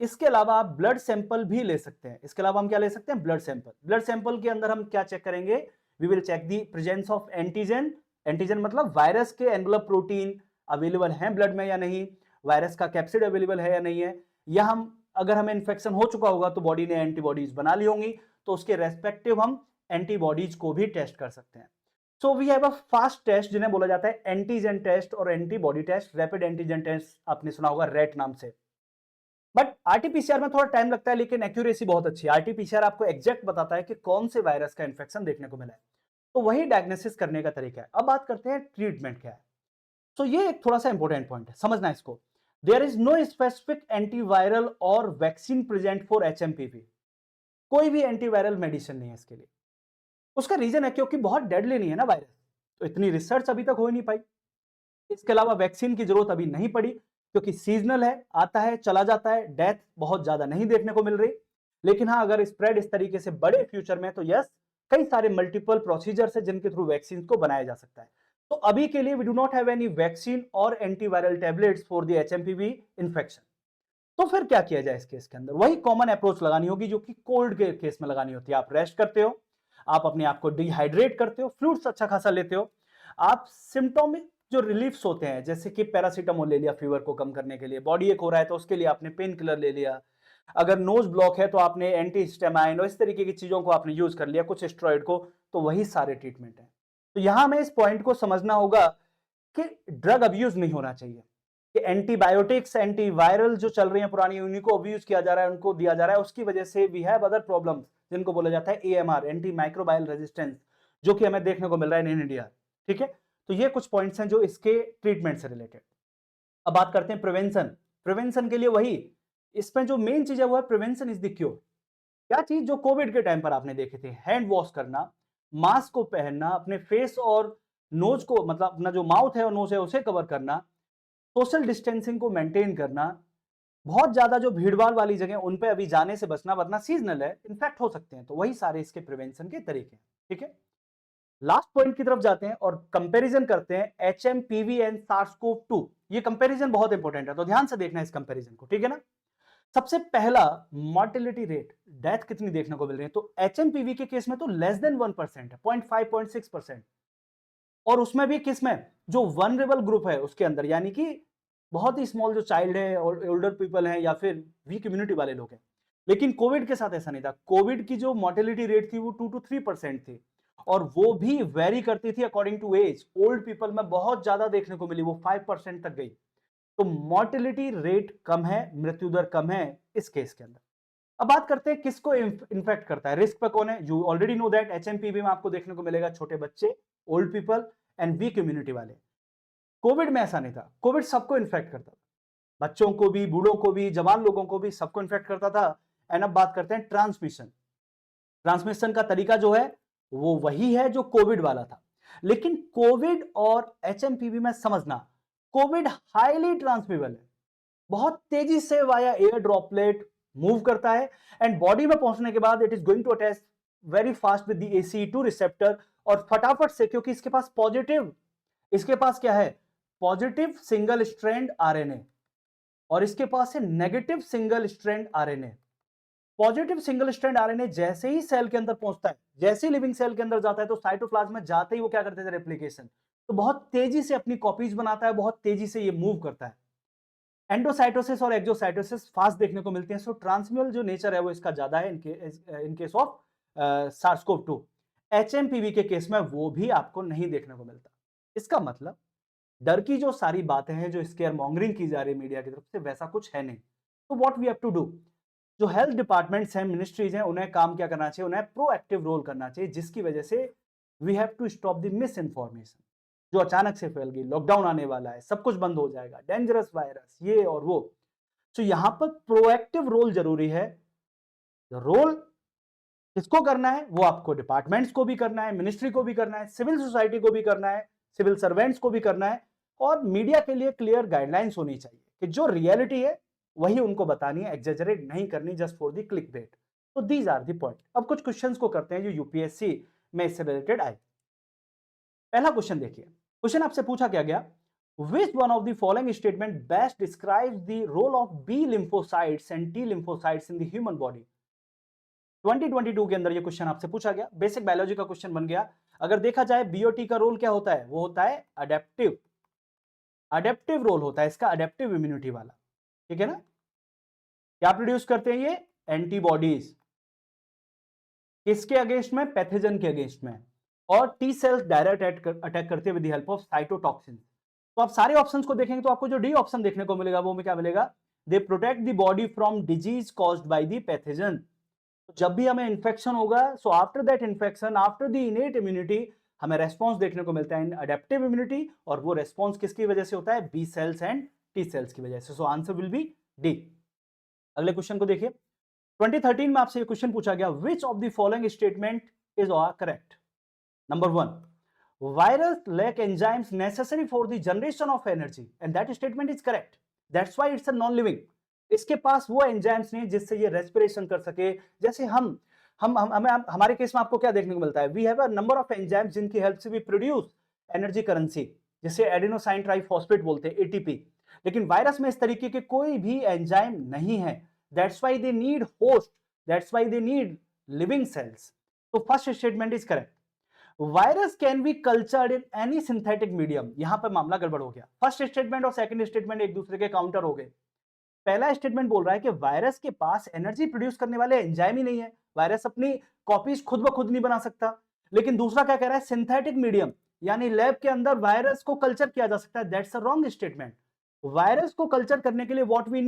S1: इसके अलावा आप ब्लड सैंपल भी ले सकते हैं। इसके अलावा हम क्या ले सकते हैं, ब्लड सैंपल। ब्लड सैंपल के अंदर हम क्या चेक करेंगे, we will check the presence of antigen. Antigen मतलब वायरस के एनवेलप प्रोटीन अवेलेबल है ब्लड में या नहीं, वायरस का कैप्सिड अवेलेबल है या नहीं है, या हम अगर हमें इन्फेक्शन हो चुका होगा तो बॉडी ने एंटीबॉडीज बना ली होंगी, तो उसके रेस्पेक्टिव हम एंटीबॉडीज को भी टेस्ट कर सकते हैं। So we have a fast test जिन्हें बोला जाता है एंटीजन टेस्ट और antibody test. Rapid antigen test आपने सुना होगा रैट नाम से। बट आरटीपीसीआर में थोड़ा टाइम लगता है, लेकिन एक्यूरेसी बहुत अच्छी है। आरटीपीसीआर आपको एग्जैक्ट बताता है कि कौन से वायरस का इंफेक्शन देखने को मिला है। तो वही डायग्नोसिस करने का तरीका है। अब बात करते हैं ट्रीटमेंट क्या है। तो ये एक थोड़ा सा इंपॉर्टेंट पॉइंट है, समझना इसको। There is no specific antiviral और वैक्सीन प्रेजेंट फॉर एचएमपीवी। कोई भी एंटीवायरल मेडिसिन नहीं है इसके लिए। उसका रीजन है क्योंकि बहुत डेडली नहीं है ना वायरस, तो इतनी रिसर्च अभी तक हो ही नहीं पाई। इसके अलावा वैक्सीन की जरूरत अभी नहीं पड़ी, क्योंकि सीजनल है, आता है चला जाता है, डेथ बहुत ज्यादा नहीं देखने को मिल रही। लेकिन हाँ, अगर स्प्रेड इस तरीके से बड़े फ्यूचर में, तो यस, कई सारे मल्टीपल प्रोसीजर्स है जिनके थ्रू वैक्सीन को बनाया जा सकता है। तो अभी के लिए we do not have any vaccine और antiviral tablets for the HMPV infection. तो फिर क्या किया जाए इस केस के अंदर, वही कॉमन अप्रोच लगानी होगी जो कि कोल्ड के केस में लगानी होती है। आप रेस्ट करते हो, आप अपने आप को डिहाइड्रेट करते हो, फ्लूइड्स अच्छा खासा लेते हो, आप सिम्टोमिक जो रिलीफ्स होते हैं, जैसे कि पैरासीटामोल ले लिया फीवर को कम करने के लिए, बॉडी एक हो रहा है तो उसके लिए आपने पेन किलर ले लिया, अगर नोज ब्लॉक है तो आपने एंटी हिस्टामाइन और इस तरीके की चीजों को आपने यूज कर लिया, कुछ स्टेरॉइड को, तो वही सारे ट्रीटमेंट है। तो यहां हमें इस पॉइंट को समझना होगा कि ड्रग अब्यूज नहीं होना चाहिए, कि एंटीबायोटिक्स एंटीवायरल जो चल रही हैं पुरानी, उन्हीं को अब्यूज किया जा रहा है, उनको दिया जा रहा है, उसकी वजह से वी हैव अदर प्रॉब्लम्स जिनको बोला जाता है एएमआर, एंटी माइक्रोबायल रेजिस्टेंस, जो कि हमें देखने को मिल रहा है इन इंडिया। ठीक है, तो ये कुछ पॉइंट्स हैं जो इसके ट्रीटमेंट से रिलेटेड। अब बात करते हैं प्रिवेंशन। प्रिवेंशन के लिए वही, इसमें जो मेन चीज है वो है प्रिवेंशन इज द क्योर। क्या चीज जो कोविड के टाइम पर आपने देखे थे, हैंड वॉश करना, मास्क को पहनना, अपने फेस और नोज को, मतलब अपना जो माउथ है और नोज है उसे कवर करना, सोशल डिस्टेंसिंग को मेंटेन करना, बहुत ज्यादा जो भीड़भाड़ वाली जगह उन पे अभी जाने से बचना, वरना सीजनल है, इन्फेक्ट हो सकते हैं। तो वही सारे इसके प्रिवेंशन के तरीके हैं। ठीक है, लास्ट पॉइंट की तरफ जाते हैं और कंपैरिजन करते हैं एचएमपीवी एंड सार्स-कोव-2। ये कंपैरिजन बहुत इंपॉर्टेंट है, तो ध्यान से देखना है इस कंपैरिजन को, ठीक है ना। सबसे पहला, मॉर्टेलिटी रेट, डेथ कितनी देखने को मिल रही है, तो एचएमपीवी के केस में तो लेस देन 1% है, 0.5 0.6%। और उसमें भी किस में, जो वनरेबल ग्रुप है उसके अंदर, यानी कि बहुत ही स्मॉल जो चाइल्ड है और ओल्डर पीपल हैं या फिर वीक इम्यूनिटी वाले लोग हैं। लेकिन कोविड के साथ ऐसा नहीं था। कोविड की जो मॉर्टेलिटी रेट थी वो 2 to 3% थी, और वो भी वेरी करती थी according to age. Old people में बहुत ज्यादा देखने को मिली, वो 5% तक गई। तो मॉर्टेलिटी रेट कम है, मृत्यु दर कम है इस केस के अंदर। अब बात करते हैं किसको इन्फेक्ट करता है, रिस्क पे कौन है। You already know that HMPV में आपको देखने को मिलेगा छोटे बच्चे, old people and weak immunity वाले। कोविड में ऐसा नहीं था, कोविड सबको इन्फेक्ट करता था, बच्चों को भी, बूढ़ों को भी, जवान लोगों को भी, सबको इन्फेक्ट करता था। एंड अब बात करते हैं ट्रांसमिशन। ट्रांसमिशन का तरीका जो है वो वही है जो कोविड वाला था, लेकिन कोविड और एचएमपीवी में समझना, कोविड हाईली ट्रांसमिबल है, बहुत तेजी से वाया एयर ड्रॉपलेट मूव करता है, एंड बॉडी में पहुंचने के बाद it is going to attach very fast with the ACE2 receptor, और फटाफट से, क्योंकि इसके पास पॉजिटिव, इसके पास क्या है, पॉजिटिव सिंगल स्ट्रैंड आरएनए, और इसके पास है negative single strand RNA. Positive single strand RNA जैसे ही सेल के अंदर पहुंचता है, जैसे ही लिविंग सेल के अंदर जाता है, तो साइटोप्लाज्म में जाते ही वो क्या करते थे, रेप्लिकेशन, तो बहुत तेजी से अपनी कॉपीज बनाता है, बहुत तेजी से ये मूव करता है। एंडोसाइटोसिस और एक्सोसाइटोसिस फास्ट देखने को मिलते हैं। सो ट्रांसमिबल जो नेचर है वो इसका ज्यादा है इन केस ऑफ सार्स-कोव-2। एचएमपीवी के केस में वो भी आपको नहीं देखने को मिलता। इसका मतलब डर की जो सारी बातें हैं, जो स्केयर मॉन्गरिंग की जा रही है मीडिया की तरफ से, वैसा कुछ है नहीं। तो what we have to do, जो हेल्थ डिपार्टमेंट्स हैं, मिनिस्ट्रीज हैं, उन्हें काम क्या करना चाहिए, उन्हें प्रोएक्टिव रोल करना चाहिए, जिसकी वजह से we have to stop the misinformation जो अचानक से फैल गई। लॉकडाउन आने वाला है, सब कुछ बंद हो जाएगा, डेंजरस वायरस, ये और वो। तो यहां पर प्रोएक्टिव रोल जरूरी है। रोल किसको करना है? वो आपको डिपार्टमेंट्स को भी करना है, मिनिस्ट्री को भी करना है, सिविल सोसाइटी को भी करना है, सिविल सर्वेंट्स को भी करना है, और मीडिया के लिए क्लियर गाइडलाइंस होनी चाहिए कि जो रियलिटी है वही उनको बतानी है, एग्जेजरेट नहीं करनी just for the click bait. तो दीज आर द पॉइंट। अब कुछ क्वेश्चंस को करते हैं जो यूपीएससी में इससे रिलेटेड आए। पहला क्वेश्चन देखिए, क्वेश्चन आपसे पूछा क्या गया, which one of the following statement best describes the role of B lymphocytes and T lymphocytes in the human body? 2022 के अंदर ये क्वेश्चन आपसे पूछा गया, बेसिक बायोलॉजी का क्वेश्चन बन गया। अगर देखा जाए बीओटी का रोल क्या होता है, वो होता है अडेप्टिव, अडेप्टिव रोल होता है इसका, अडेप्टिव इम्यूनिटी वाला, ठीक है ना। क्या प्रोड्यूस करते हैं ये? एंटीबॉडीज, किसके अगेंस्ट में? पैथोजन के अगेंस्ट में। और टी सेल्स डायरेक्ट अटैक करते हैं with the help of cytotoxin. तो आप सारे ऑप्शंस को देखेंगे तो आपको जो डी ऑप्शन देखने को मिलेगा वो में क्या मिलेगा? They protect the body from disease caused by the pathogen. जब भी हमें इन्फेक्शन होगा, so after that infection, after the innate immunity, हमें रेस्पॉन्स देखने को मिलता है इन अडेप्टिव इम्यूनिटी, और वो रेस्पॉन्स किसकी वजह से होता है? B cells and T cells की वजह से। So answer will be D. अगले क्वेश्चन को देखिए, 2013 में आपसे ये क्वेश्चन पूछा गया, which of the following statement is correct? Number 1, virus lack enzymes necessary for the generation of energy, and that statement is correct. That's why it's a non-living. इसके पास वो एंजाइम्स नहीं जिससे ये रेस्पिरेशन कर सके। जैसे हमारे केस में आपको क्या देखने को मिलता है? We have a number of enzymes जिनकी हेल्प से भी प्रोड्यूस एनर्जी करेंसी, जिसे एडेनोसाइन ट्राइफॉस्फेट बोलते हैं, एटीपी। लेकिन वायरस में इस तरीके के कोई भी एंजाइम नहीं है। That's why they need host, that's why they need living cells. तो first statement is correct. Virus can be cultured in any synthetic medium. यहां पर मामला गड़बड़ हो गया, फर्स्ट स्टेटमेंट और सेकंड स्टेटमेंट एक दूसरे के काउंटर हो गए। पहला स्टेटमेंट बोल रहा है कि वायरस के पास एनर्जी प्रोड्यूस करने वाले एंजाइम ही नहीं है, वायरस अपनी कॉपीज खुद ब खुद नहीं बना सकता। लेकिन दूसरा क्या कह रहा है? सिंथेटिक मीडियम, यानी लैब के अंदर वायरस को कल्चर किया जा सकता है। That's a wrong statement. Virus को कल्चर करने के लिए what we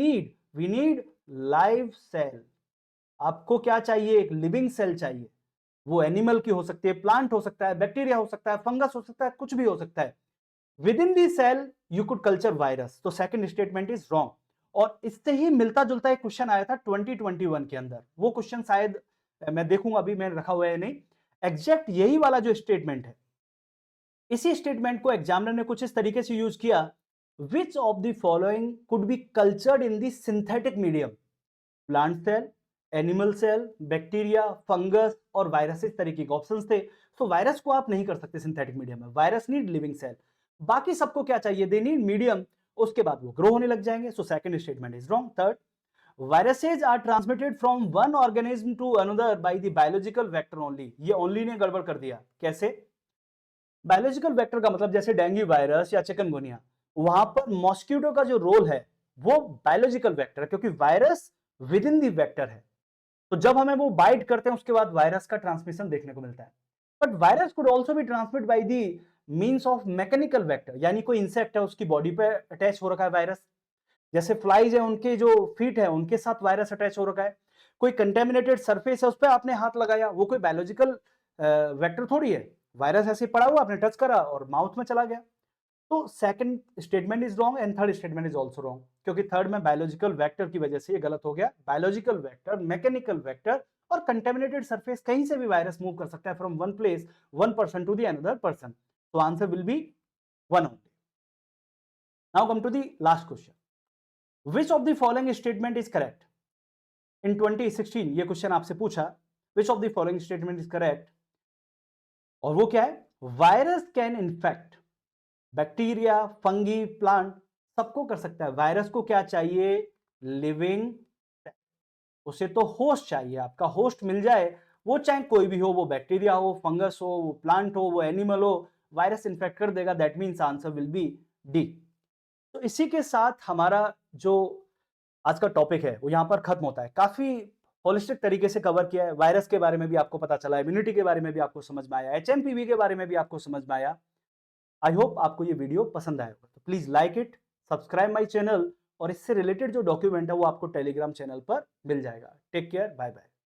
S1: need live cell. आपको क्या चाहिए? एक लिविंग सेल चाहिए। वो एनिमल की हो सकती है, प्लांट हो सकता है, बैक्टीरिया हो सकता है, फंगस हो सकता है, कुछ भी हो सकता है। Within the cell you could culture virus. तो सेकंड स्टेटमेंट इज रॉन्ग। और इससे ही मिलता जुलता एक क्वेश्चन आया था 2021 के अंदर, वो क्वेश्चन शायद मैं देखूंगा, अभी मैंने रखा हुआ है नहीं, एग्जैक्ट यही वाला जो स्टेटमेंट है, इसी स्टेटमेंट को एग्जामिनर ने कुछ इस तरीके से यूज किया, which of the following could be cultured in the synthetic medium? Plant cell, animal cell, bacteria, fungus और वायरस, इस तरीके के ऑप्शंस थे। तो वायरस को आप नहीं कर सकते सिंथेटिक मीडियम में, वायरस नीड लिविंग सेल। बाकी सबको क्या चाहिए? दे नीड मीडियम, उसके बाद वो ग्रो होने लग जाएंगे। So second statement is wrong. Third, viruses are transmitted from one organism to another by the biological vector only। ये ओनली ने गड़बड़ कर दिया। कैसे? बायोलॉजिकल वेक्टर का मतलब जैसे डेंगू वायरस या चिकनगुनिया, वहां पर मॉस्किटो का जो रोल है वो बायोलॉजिकल वेक्टर है, क्योंकि virus with in the vector है। तो जब हमें वो बाइट करते हैं उसके बाद वायरस का ट्रांसमिशन देखने को मिलता है। But virus could also be transmit by the means of mechanical vector, यानी कोई इंसेक्ट है उसकी बॉडी पे अटैच हो रखा है वायरस, जैसे फ्लाइज है उनके जो फीट है उनके साथ वायरस अटैच हो रखा है, कोई कंटेमिनेटेड सरफेस है उस पर आपने हाथ लगाया, वो कोई बायोलॉजिकल वेक्टर थोड़ी है, वायरस ऐसे पड़ा हुआ आपने टच करा और माउथ में चला गया। तो second statement is wrong and third statement is also wrong, क्योंकि थर्ड में बायोलॉजिकल वेक्टर की वजह से ये गलत हो गया। बायोलॉजिकल वेक्टर, मैकेनिकल वेक्टर और कंटेमिनेटेड सरफेस, कहीं से भी वायरस मूव कर सकता है from one place, one person to the another person. तो answer will be one only. Now come to the last question, which of the following statement is correct? इन 2016 ये question आपसे पूछा, विच of the following statement is correct, और वो क्या है? Virus can infect bacteria, fungi, plant, सबको कर सकता है। वायरस को क्या चाहिए? लिविंग, उसे तो होस्ट चाहिए, आपका होस्ट मिल जाए, वो चाहे कोई भी हो, वो बैक्टीरिया हो, फंगस हो, वो प्लांट हो, वो एनिमल हो, वायरस इन्फेक्ट कर देगा। That means answer will be D. तो इसी के साथ हमारा जो आज का टॉपिक है वो यहाँ पर खत्म होता है। काफी होलिस्टिक तरीके से कवर किया है, वायरस के बारे में भी आपको पता चला, इम्यूनिटी के बारे में भी आपको समझ में आया, एचएमपीवी के बारे में भी आपको समझ में आया। आई होप आपको ये वीडियो पसंद आया होगा। तो please like it, subscribe my channel, और इससे रिलेटेड जो डॉक्यूमेंट है वो आपको टेलीग्राम चैनल पर मिल जाएगा। Take care, bye bye.